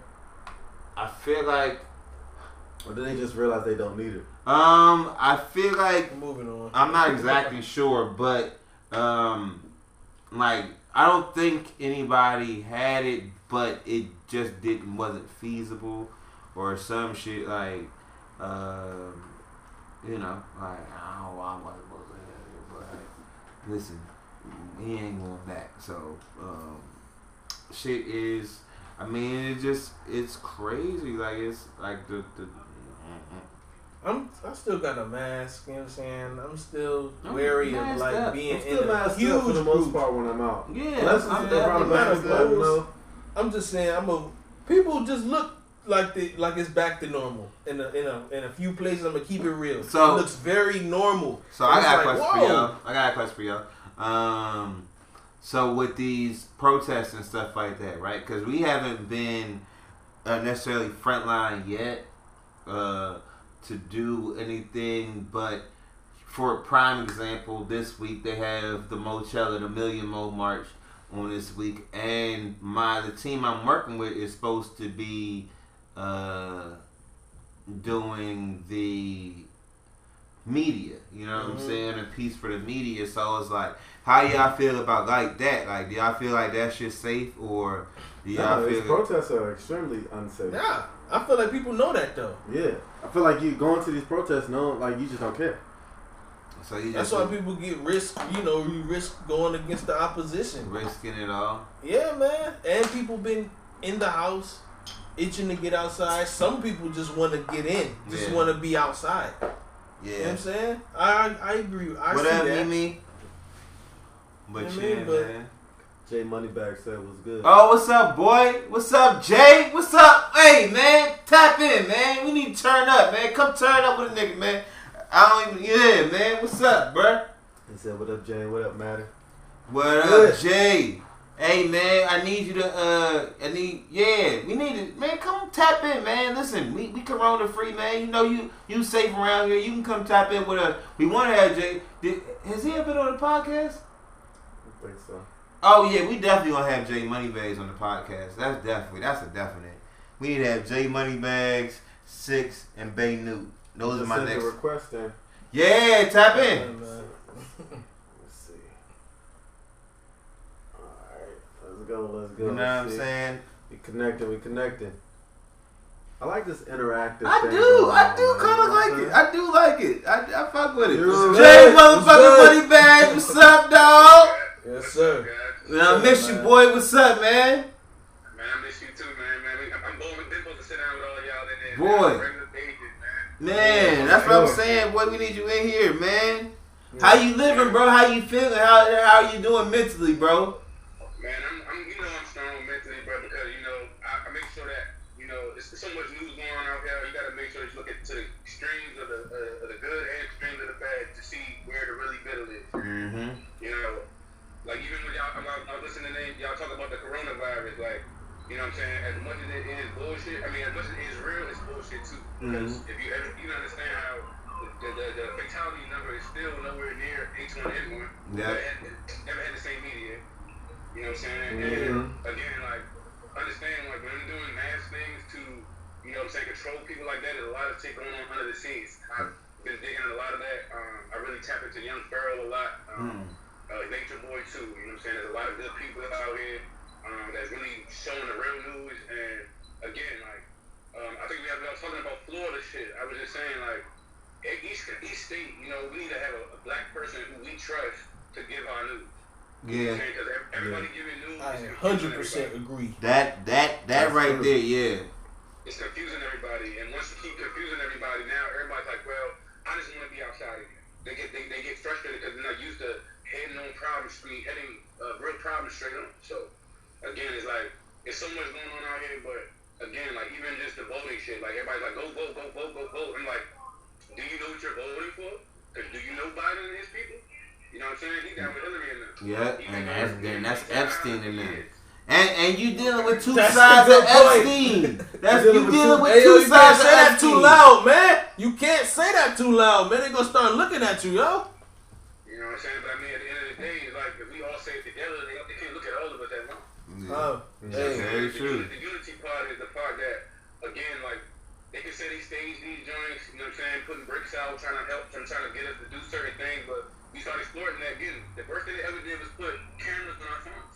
I feel like.
Or did they just realize they don't need it?
I feel like.
Moving on.
I'm not exactly sure, but like, I don't think anybody had it, but it just wasn't feasible, or some shit like, you know, like, I don't know why I'm supposed to have it, but listen, he ain't going back. So, shit is, I mean, it's crazy. Like, it's like the
I still got a mask, you know what I'm saying? I'm still wary of like
up.
being
I'm still
in a huge
for the most
group.
part when I'm out.
Yeah,
unless it's around the mask, you know.
I'm just saying, people just look like it's back to normal. In a few places, I'm gonna keep it real.
So
it looks very normal.
So I got a question for y'all. So with these protests and stuff like that, right? Because we haven't been necessarily frontline yet to do anything, but for a prime example, this week they have the Mochella, the Million Mo March on this week, and the team I'm working with is supposed to be doing the media, you know what I'm saying, a piece for the media. So it's like, how y'all feel about like that? Like, do y'all feel like that shit's safe, or do y'all feel
protests are extremely unsafe?
Yeah, I feel like people know that though.
Yeah, I feel like you going to these protests, like you just don't care.
So you
that's why people get risk. You know, you risk going against the opposition,
risking it all.
Yeah, man. And people been in the house itching to get outside. Some people just want to get in, just want to be outside.
Yeah,
you know what I'm saying? I agree. I
what
see
up,
that.
Mimi? But yeah, man.
Jay Moneybag said was good.
Oh, what's up, boy? What's up, Jay? What's up? Hey, man, tap in, man. We need to turn up, man. Come turn up with a nigga, man. Man. What's up, bruh?
He said, what up, Jay? What up, Matter?
What up, Jay? Hey, man, I need you to, we need to, man, come tap in, man. Listen, we corona free, man. You know you safe around here. You can come tap in with us. We want to have Jay. Has he ever been on the podcast?
I think so.
Oh, yeah, we definitely going to have Jay Moneybags on the podcast. That's a definite. We need to have Jay Moneybags, Six, and Bay Newt. Those are my next.
Request then.
Yeah, tap in.
Let's see. Alright, let's go.
You know what I'm saying?
We connected. I like this interactive
I
thing.
do kind of like it. I do like it. I fuck with it.
You're
Jay motherfucking Moneybags, what's up, dog?
Yes, sir.
I miss you, boy. What's up, man?
Man, I miss you too, man. I'm supposed to sit down with all y'all in there.
Boy. Man, that's what I'm saying, boy. We need you in here, man. Yeah. How you living, bro? How you feeling? How you doing mentally, bro?
Man, I'm strong mentally, bro, because I make sure that it's so much news going on out here. You got to make sure you look to the extremes of the good and extremes of the bad to see where the really middle is.
Mm-hmm.
Like even when y'all, I'm listening to y'all talk about the coronavirus, like. You know what I'm saying? As much as it is bullshit, as much as it is real, it's bullshit too. Because if you understand how the fatality number is still nowhere near H1N1.
Yeah.
Never had the same media. You know what I'm saying? And again, like, understand, like, when I'm doing mass things to, control people like that, there's a lot of shit going on under the scenes. I've been digging a lot of that. I really tap into Young Pharaoh a lot. Nature Boy too. You know what I'm saying? There's a lot of good people out here. That's really showing the real news, and again, like, I think I was talking about Florida shit. I was just saying, like, each state, we need to have a black person who we trust to give our news.
Yeah.
Because everybody giving news.
I 100% agree.
That right
true.
there, yeah.
It's confusing everybody, and once you keep confusing everybody, now everybody's like, well, I just want to be outside again. They get frustrated because they're not used to heading real problems straight on. So. Again, it's like, it's so much going on out here, but again, like, even just the voting shit, like, everybody's like, go vote. I'm like, do you know what you're voting for? Because do you know Biden and his people? You know what I'm saying? He's down with Hillary in them.
Yeah, and that's Epstein in there. And you dealing with two
That's
sides
a
of
good point.
Epstein. That's
You
you
dealing
dealing with
Hey, yo,
two
you can't
sides
say
of
that
Epstein.
too loud, man. You can't say that too loud, man. They gonna start looking at you, yo.
You know what I'm saying? But I mean, at the end of the day, it's like if we all say it together, they can't look at all of us that long.
Oh, hey.
Very true.
The unity part is the part that, again, like, they can say they stage these joints, you know what I'm saying, putting bricks out, trying to help them, trying to get us to do certain things, but we started exploring that again. The first thing they ever did was put cameras on our phones.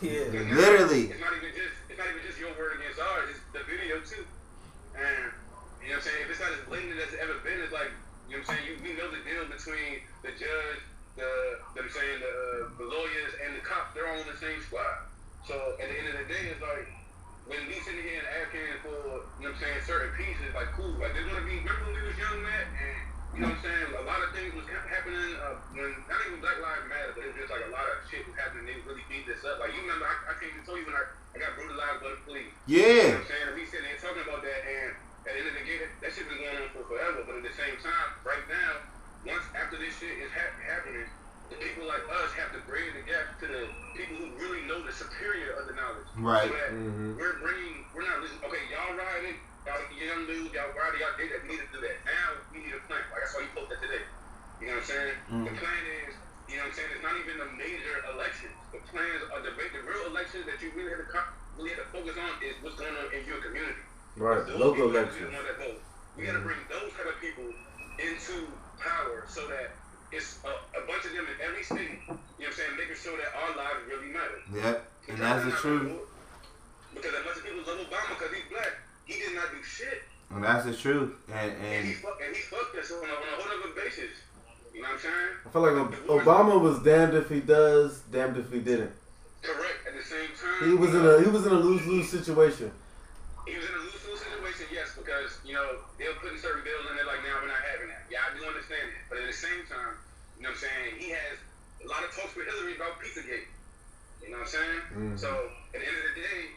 Yeah.
Literally.
It's not even just your word against ours, it's the video too. And, you know what I'm saying, if it's not as blatant as it's ever been, it's like, you know what I'm saying, we know the deal between the judge, the lawyers, and the cops, they're all on the same squad. So, at the end of the day, it's like, when we sitting here and asking for, you know what I'm saying, certain pieces, like, cool, like, there's gonna be, remember when we was young, Matt, and, you know what I'm saying, a lot of things was happening, when, not even Black Lives Matter, but it was just, like, a lot of shit was happening, they really beat this up. Like, you remember, I can't even tell you when I got brutalized by the police. You know
Yeah.
what I'm saying, and we sitting here talking about that, and at the end of the day, that shit been going on for forever, but at the same time, right now, once after this shit is happening, the people like us have to bridge the gap to the people who really know the superior of the knowledge.
Right.
So that we're not listening. Okay, y'all riding, y'all young dudes, y'all riding, y'all did that. We need to do that. Now we need a plan. Like I saw you post that today. You know what I'm saying? The plan is, you know what I'm saying, it's not even a major election. The plans are the real elections that you really have to focus on is what's going on in your community.
Right,
Those
local
people have to
elections.
be the ones that vote. We got to bring those type of people into power so that it's a bunch of them in every state, you know what I'm saying, making sure that our lives really matter.
Yep. And that's the truth.
Because as much as people love Obama because he's black, he did not do shit.
And that's the truth.
And he fucked us on a whole other basis. You know what I'm saying?
I feel like Obama was damned if he does, damned if he didn't.
Correct. At the same time,
He was in a lose-lose situation.
He was in a lose-lose situation, yes, because, you know, they were putting certain bills in there like, now we're not having that. Yeah, I do understand it. But at the same time, you know what I'm saying, he has a lot of talks with Hillary about Pizzagate. You know what I'm saying? So, at the end of the day,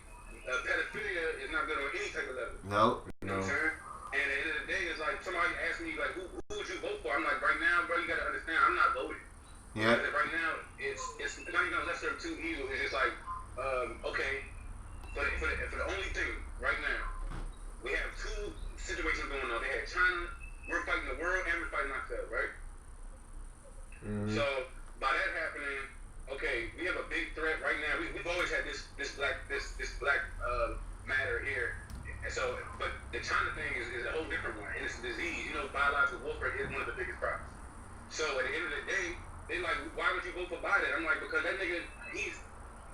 pedophilia is not good on any type of level.
Nope.
You know what I'm saying? And at the end of the day, it's like, somebody asked me, like, who would you vote for? I'm like, right now, bro, you got to understand, I'm not voting.
Yeah.
Because right now, it's not even a lesser of two evils. It's just like, okay, for the only thing right now, we have two situations going on. They had China, we're fighting the world, and we're fighting ourselves, right? So by that happening, okay, we have a big threat right now. We've always had this black matter here. And so, but the China thing is a whole different one, and it's a disease. You know, biological warfare is one of the biggest problems. So at the end of the day, they like, why would you vote for Biden? I'm like, because that nigga,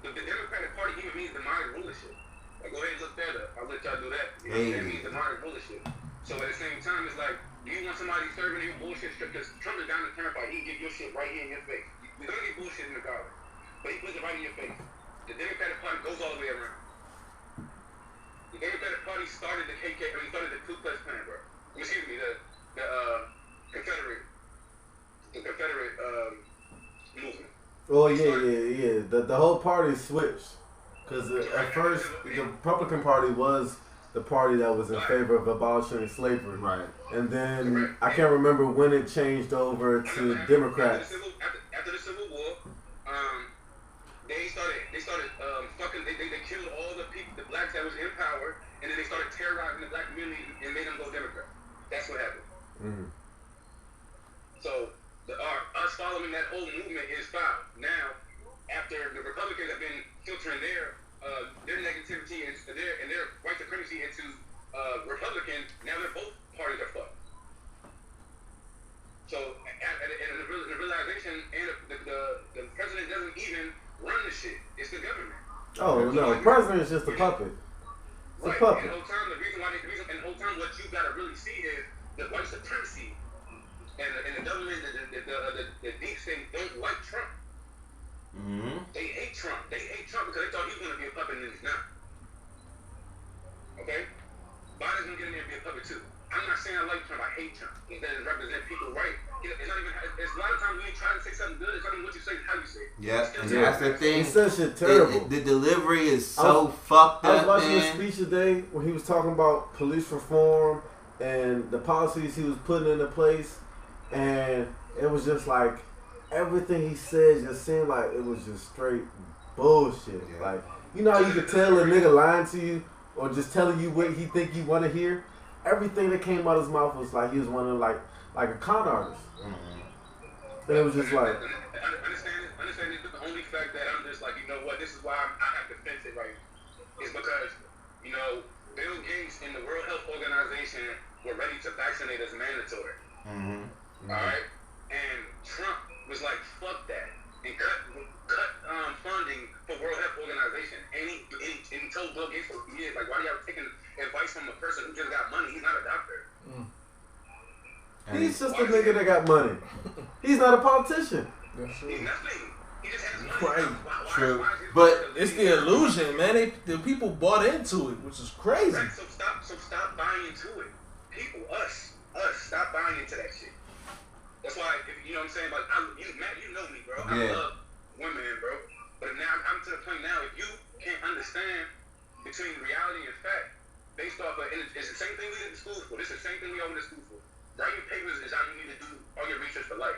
the Democratic Party even means demonic rulership. Like, go ahead and look that up. I'll let y'all do that. You know, that means demonic rulership. So at the same time, it's like, do you want somebody serving your bullshit strip? Because Trump is down the turnpike, he get your shit right here in your face. We're gonna get bullshit in the car, but he puts it right in your face. The Democratic Party goes all the way around. The Democratic Party started the started the Ku Klux Klan, bro. Excuse me, the Confederate movement.
Oh yeah. The whole party switched because at first the Republican Party was the party that was in favor of abolishing slavery,
Right.
and then I can't remember when it changed over to Democrats.
After the Civil War, they started fucking. They killed all the people, the blacks that was in power, and then they started terrorizing the black community and made them go Democrat. That's what happened. So us following that whole movement is foul. Now, after the Republicans have been filtering their negativity and their white supremacy into Republican, now they're both parties are fucked. So, and the realization, and the president doesn't even run the shit. It's the government.
Oh no, the president is just a puppet. It's a puppet.
And the whole time, what you gotta really see is the white supremacy and the government, the deep state don't like Trump. They hate Trump. They hate Trump because they thought he was gonna be a puppet and he's not. Okay? Biden's gonna get in there and be a puppet too. I'm not saying I like Trump. I hate Trump. He doesn't represent people right. It's not even. It's a lot of times when you try to say something good, it's not even what you say, it's how you say it.
Yeah, and that's the thing.
He said shit terrible.
The delivery is so fucked up.
I was watching his speech today where he was talking about police reform and the policies he was putting into place, and it was just like everything he said just seemed like it was just straight bullshit.
Yeah.
Like You know how you can tell a nigga lying to you or just telling you what he think you want to hear? Everything that came out of his mouth was like he was one of like a con artist. Mm-hmm. And it was just like...
Understand it. The only fact that I'm just like, you know what, this is why I have to fence it right now. Is because, you know, Bill Gates and the World Health Organization were ready to vaccinate as mandatory. Mm-hmm. All right? And Trump was like, fuck that. And cut funding for World Health Organization. And he told Bill Gates for years, like, why are y'all taking advice from a person who just got money? He's not a doctor. Mm.
He's just a nigga that got money. He's not a politician.
He's nothing. He just has money.
Right.
True. But
it's the illusion, man. The people bought into it, which is crazy.
Right, so stop buying into it. People, us, stop buying into that shit. That's why, you know what I'm saying? Like, Matt, you know me, bro. I love women, bro. But now I'm to the point now, if you can't understand between reality and fact, based off of, and it's the same thing we did in school for. It's the same thing we all went to school for. Writing papers is how you need to do all your research for life.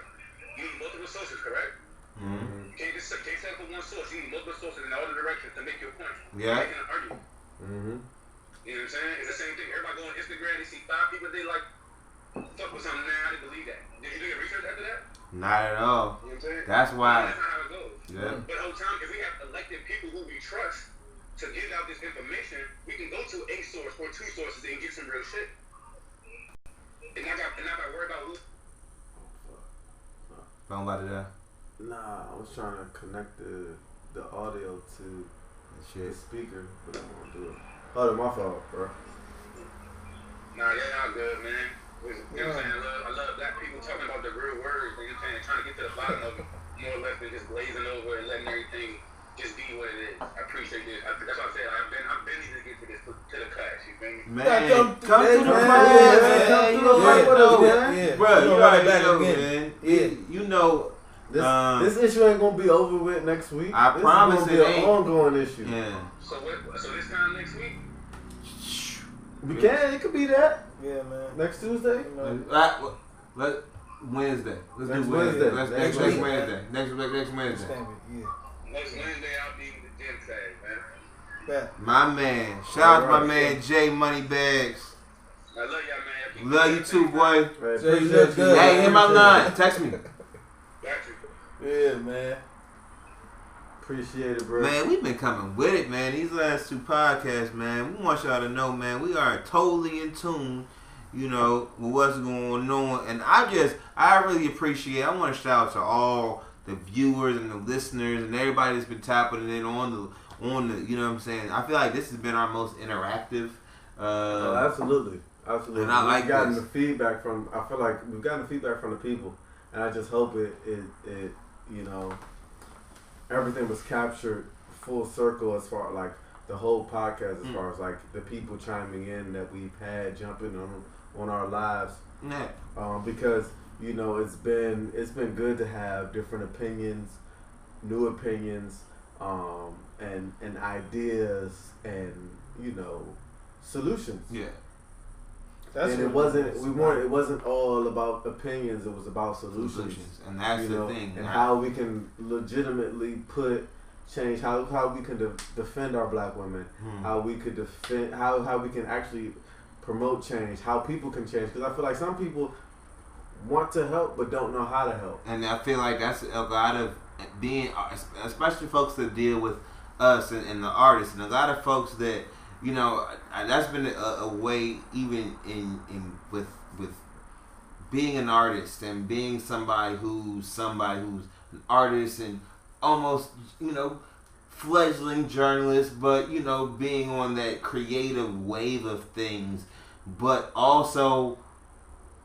You need multiple sources, correct? Mm-hmm. You can't settle for one source. You need multiple sources in all the directions to make your point.
Yeah.
Making an argument. Mm-hmm. You know what I'm saying? It's the same thing. Everybody go on Instagram, they see 5 people, they like, fuck with something now, they believe that. Did you do your research after that?
Not at all.
You know what I'm saying?
That's why.
That's not how it goes.
Yeah.
But the whole time, if we have elected people who we trust to give out this information, we can go to a source or 2 sources and get some real shit. And I got to worry about who.
Phone about it there?
Nah, I was trying to connect the audio to the speaker, but I won't do it. Oh, that's my fault, bro.
Nah, yeah, I'm good, man. You know what I'm saying? I love black people talking about the real words. You know what I'm saying? Trying to get to the bottom of it, more or less than just glazing over and letting everything just be what it is. I appreciate this. That's what I said. I've been needing to get to the class. You feel me?
Man, come to the class, man. You know right with us, man. Bro, you already know, man. You know.
This issue ain't gonna be over with next week.
I promise
it ain't. An ongoing issue.
Yeah.
So this time next week?
We can. It could be that.
Yeah, man.
Next Tuesday.
Wednesday. Let's do Wednesday.
Wednesday.
Next Wednesday. Next Wednesday.
Yeah.
Next Wednesday I'll be with the gym class, man.
Yeah.
My man. Shout out to my man Jay Moneybags.
I love y'all, man.
Love you too, boy.
Right,
hey, hit my line. Text me.
Got you.
Yeah, man.
Appreciate it, bro.
Man, we've been coming with it, man. These last 2 podcasts, man. We want y'all to know, man, we are totally in tune, you know, with what's going on. And I really appreciate, I want to shout out to all the viewers and the listeners and everybody that's been tapping in on the, you know what I'm saying? I feel like this has been our most interactive.
Absolutely.
And I like
we've gotten
this.
the feedback from, I feel like we've gotten the feedback from the people. And I just hope it you know, everything was captured full circle as far like the whole podcast, as far as like the people chiming in that we've had jumping on our lives.
Yeah.
Because you know it's been good to have different opinions, new opinions, and ideas and you know solutions.
Yeah.
And it wasn't all about opinions. It was about solutions.
And that's the thing.
And how we can legitimately put change. How we can defend our black women. How we could defend. How we can actually promote change. How people can change. Because I feel like some people want to help but don't know how to help.
And I feel like that's a lot of being, especially folks that deal with us and the artists, and a lot of folks that. You know, that's been a way, even in with being an artist and being somebody who's an artist and almost, you know, fledgling journalist, but you know, being on that creative wave of things, but also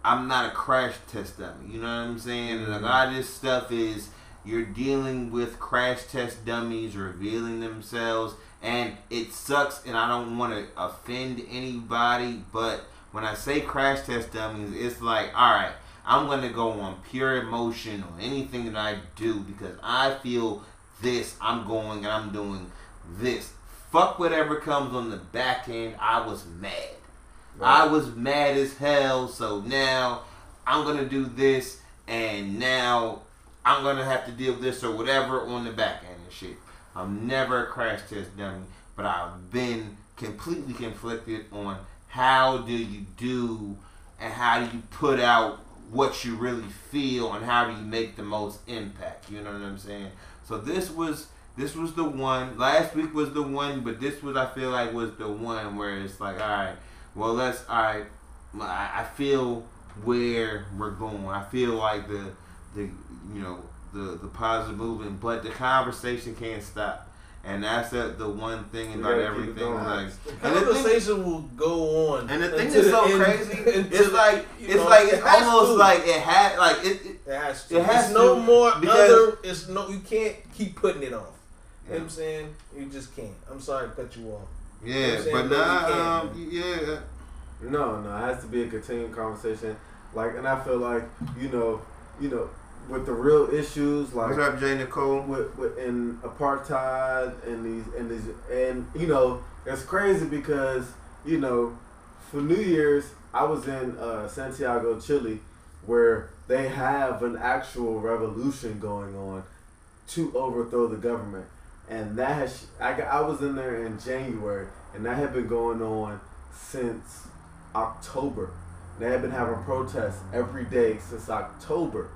I'm not a crash test dummy. You know what I'm saying? And a lot of this stuff is you're dealing with crash test dummies revealing themselves. And it sucks, and I don't want to offend anybody, but when I say crash test dummies, it's like, alright, I'm going to go on pure emotion on anything that I do because I feel this, I'm going and I'm doing this. Fuck whatever comes on the back end, I was mad. Right. I was mad as hell, so now I'm going to do this, and now I'm going to have to deal with this or whatever on the back end and shit. I'm never a crash test dummy, but I've been completely conflicted on how do you do and how do you put out what you really feel and how do you make the most impact. You know what I'm saying? So this was the one. Last week was the one, but this was, I feel like, was the one where it's like, all right, well, I feel where we're going. I feel like the positive movement, but the conversation can't stop. And that's the one thing about everything. Like,
the conversation will go on.
And the thing is so crazy. It's almost like it has to. It has
no
to,
more
because
you can't keep putting it off. You know what I'm saying? You just can't. I'm sorry to cut you off.
Yeah,
you know
but yeah.
No, it has to be a continuing conversation. Like, and I feel like, you know, with the real issues, like,
what's up, Jay Nicole?
With in apartheid and you know, it's crazy because, you know, for New Year's I was in Santiago, Chile, where they have an actual revolution going on to overthrow the government, and that has I was in there in January, and that had been going on since October. They have been having protests every day since October.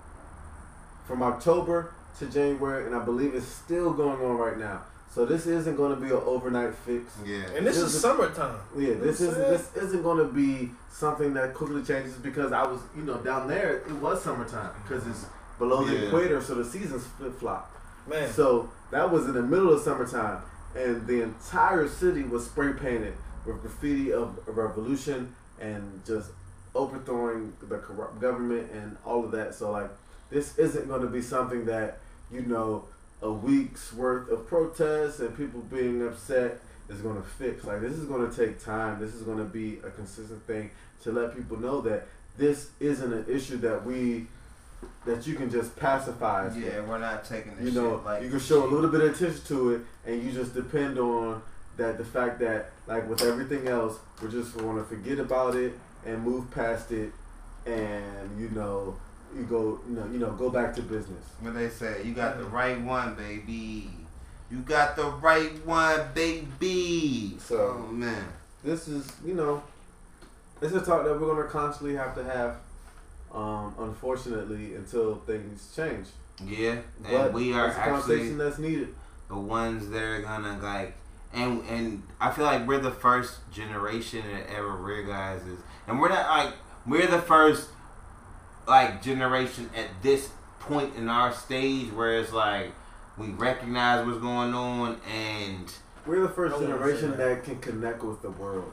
From October to January, and I believe it's still going on right now. So this isn't going to be an overnight fix.
Yeah.
And this is summertime.
Yeah, this isn't going to be something that quickly changes, because I was, you know, down there, it was summertime because it's below the equator, so the seasons flip-flop.
Man.
So that was in the middle of summertime, and the entire city was spray painted with graffiti of a revolution and just overthrowing the corrupt government and all of that. So, like, this isn't going to be something that, you know, a week's worth of protests and people being upset is going to fix. Like, this is going to take time. This is going to be a consistent thing to let people know that this isn't an issue that you can just pacify.
Yeah, we're not taking this,
you know,
shit like,
you can show a little bit of attention to it, and you just depend on that, the fact that, like with everything else, we're just going to forget about it and move past it, and, you know, go back to business.
What they say, you got the right one, baby. You got the right one, baby.
So,
oh, man,
this is, you know, it's a talk that we're going to constantly have to have, unfortunately, until things change.
Yeah, and
but
we are
it's a
actually
conversation that's needed.
The ones that are gonna, like, and I feel like we're the first generation that ever realizes, and we're the first, like, generation at this point in our stage where it's like we recognize what's going on, and
we're the first generation that can connect with the world,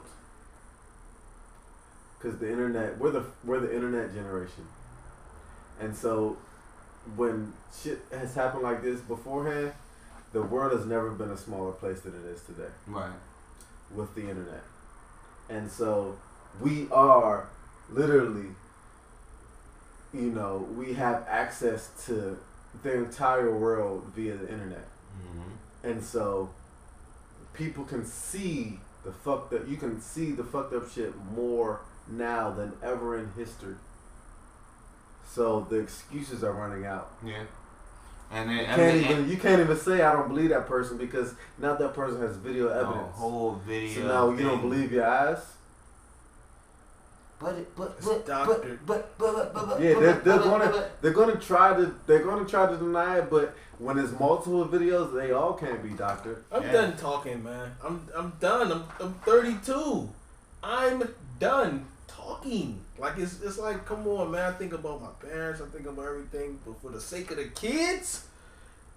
because the internet, we're the internet generation, and so when shit has happened like this beforehand, the world has never been a smaller place than it is today.
Right.
With the internet, and so we are literally, you know, we have access to the entire world via the internet. Mm-hmm. And so people can see the fucked up shit more now than ever in history. So the excuses are running out.
Yeah. And then
you can't even say I don't believe that person, because now that person has video evidence.
Whole video.
So now you don't believe your eyes. They're gonna try to deny it, but when there's multiple videos, they all can't be doctored.
I'm done talking, man. I'm done. I'm 32. I'm done talking. Like, it's like, come on, man. I think about my parents. I think about everything, but for the sake of the kids,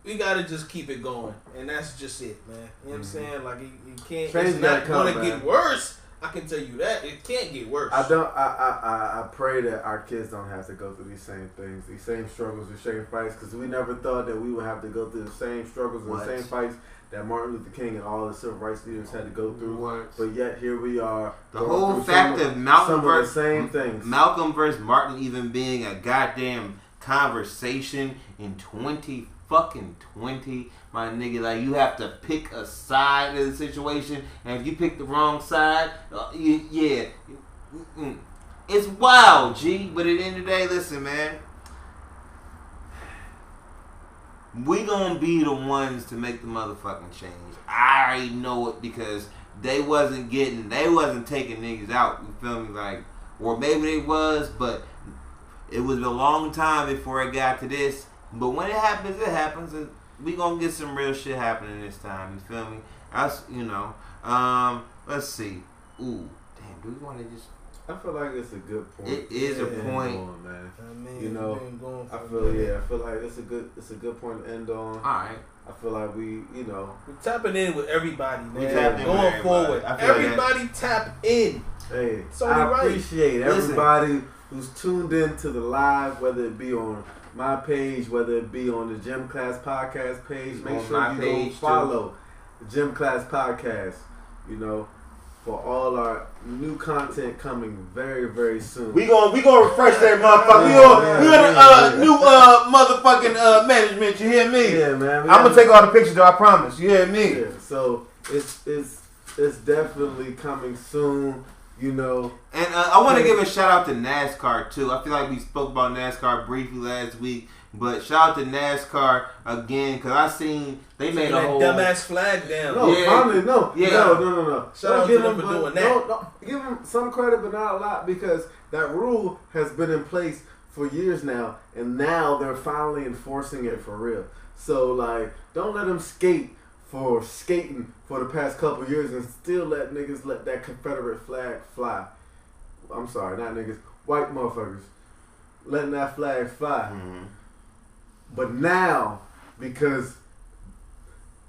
we gotta just keep it going, and that's just it, man. You know what I'm saying? Like, you can't. It's not gonna get worse. I can tell you that it can't get worse.
I pray that our kids don't have to go through these same things, these same struggles, these same fights, because we never thought that we would have to go through the same struggles and the same fights that Martin Luther King and all the civil rights leaders had to go through. But yet here we are.
The whole fact of Malcolm versus
the same things.
Malcolm versus Martin even being a goddamn conversation in 2020, my nigga, like, you have to pick a side of the situation, and if you pick the wrong side, it's wild, G. But at the end of the day, listen, man, we gonna be the ones to make the motherfucking change. I already know it because they wasn't taking niggas out. You feel me? Like, or maybe they was, but it was a long time before it got to this. But when it happens, it happens. And we gonna get some real shit happening this time. You feel me? Let's see. Ooh, damn. Do we want to just?
I feel like it's a good point.
It is a point,
man.
I mean,
You know, I feel like it's a good point to end on.
All right.
I feel like we're
tapping in with everybody, man.
We tapping in
going
with
forward. Everybody tap in.
Hey,
it's only
I
right.
appreciate everybody who's tuned in to the live, whether it be on my page, whether it be on the Gym Class Podcast page. Make sure you go follow the Gym Class Podcast. You know, for all our new content coming very, very soon.
We gonna refresh that motherfucker. We on the new motherfucking management. You hear me?
Yeah, man.
I'm gonna take all the pictures though. I promise. You hear me?
Yeah. So it's definitely coming soon. You know.
And I want to give a shout out to NASCAR too. I feel like we spoke about NASCAR briefly last week. But shout out to NASCAR again, because I seen they made a whole
dumbass flag down.
No. Shout
out to them for doing that.
No, give them some credit, but not a lot, because that rule has been in place for years now, and now they're finally enforcing it for real. So, like, don't let them skating for the past couple years and still let niggas let that Confederate flag fly. I'm sorry, not niggas, white motherfuckers letting that flag fly.
Mm-hmm.
But now, because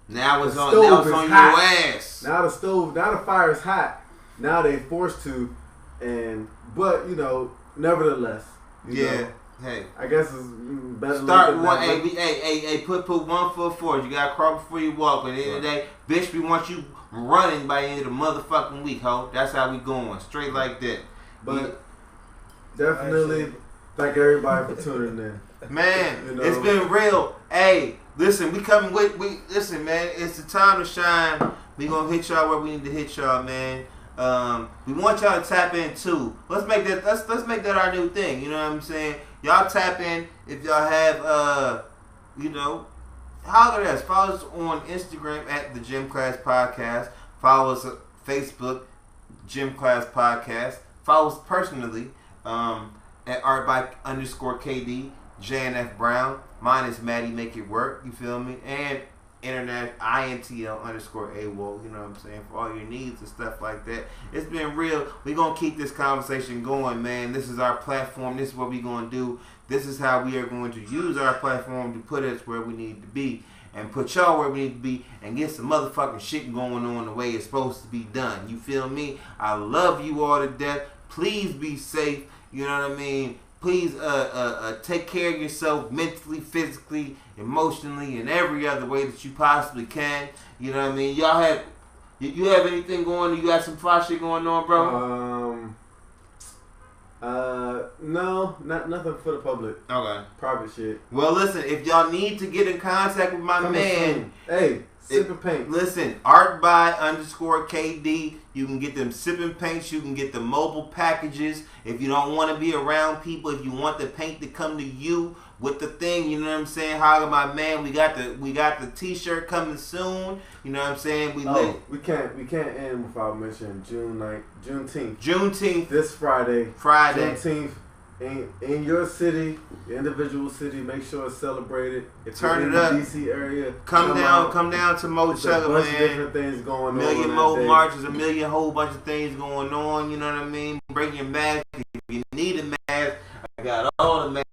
now it's on
your
ass.
Now the fire is hot. Now they forced to, but nevertheless, you know,
hey,
I guess it's better.
Start one. Hey, put 1 foot forward. You gotta crawl before you walk. At the end of the day, bitch, we want you running by the end of the motherfucking week, ho. That's how we going, straight like that.
But definitely, thank everybody for tuning in.
Man, it's been real. Hey, listen, listen, man, it's the time to shine. We gonna hit y'all where we need to hit y'all, man. We want y'all to tap in too. Let's make that our new thing. You know what I'm saying? Y'all tap in if y'all have holler at us. Follow us on Instagram at the Gym Class Podcast. Follow us on Facebook, Gym Class Podcast. Follow us personally at artbike_KD. JNF Brown. Mine is Maddie Make It Work. You feel me? And internet INTL_AWOL. You know what I'm saying? For all your needs and stuff like that. It's been real. We're going to keep this conversation going, man. This is our platform. This is what we're going to do. This is how we are going to use our platform to put us where we need to be. And put y'all where we need to be. And get some motherfucking shit going on the way it's supposed to be done. You feel me? I love you all to death. Please be safe. You know what I mean? Please take care of yourself mentally, physically, emotionally, and every other way that you possibly can. You know what I mean? Y'all have you have anything going? You got some fly shit going on, bro?
No, nothing for the public.
Okay.
Private shit.
Well, listen, if y'all need to get in contact with my man,
hey, Sipping Paint.
Listen, artby_KD. You can get them sipping paints. You can get the mobile packages. If you don't want to be around people, if you want the paint to come to you with the thing, you know what I'm saying? Holler my man. We got the t-shirt coming soon. You know what I'm saying? We
can't end without mentioning Juneteenth.
Juneteenth.
This Friday. Juneteenth. In your city, your individual city, make sure it's celebrated.
Turn it up.
DC area.
Come down to Mochella, man.
Different things going
million more marches, whole bunch of things going on. You know what I mean? Bring your mask if you need a mask. I got all the masks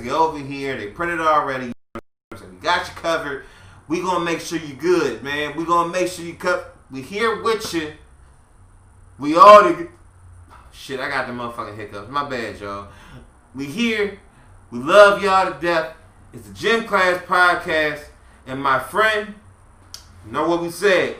over here. They printed already. You know what I'm saying? We got you covered. We gonna make sure you good, man. We gonna make sure you We here with you. We all the. Shit, I got the motherfucking hiccups. My bad, y'all. We here. We love y'all to death. It's the Gym Class Podcast. And my friend, you know what we said.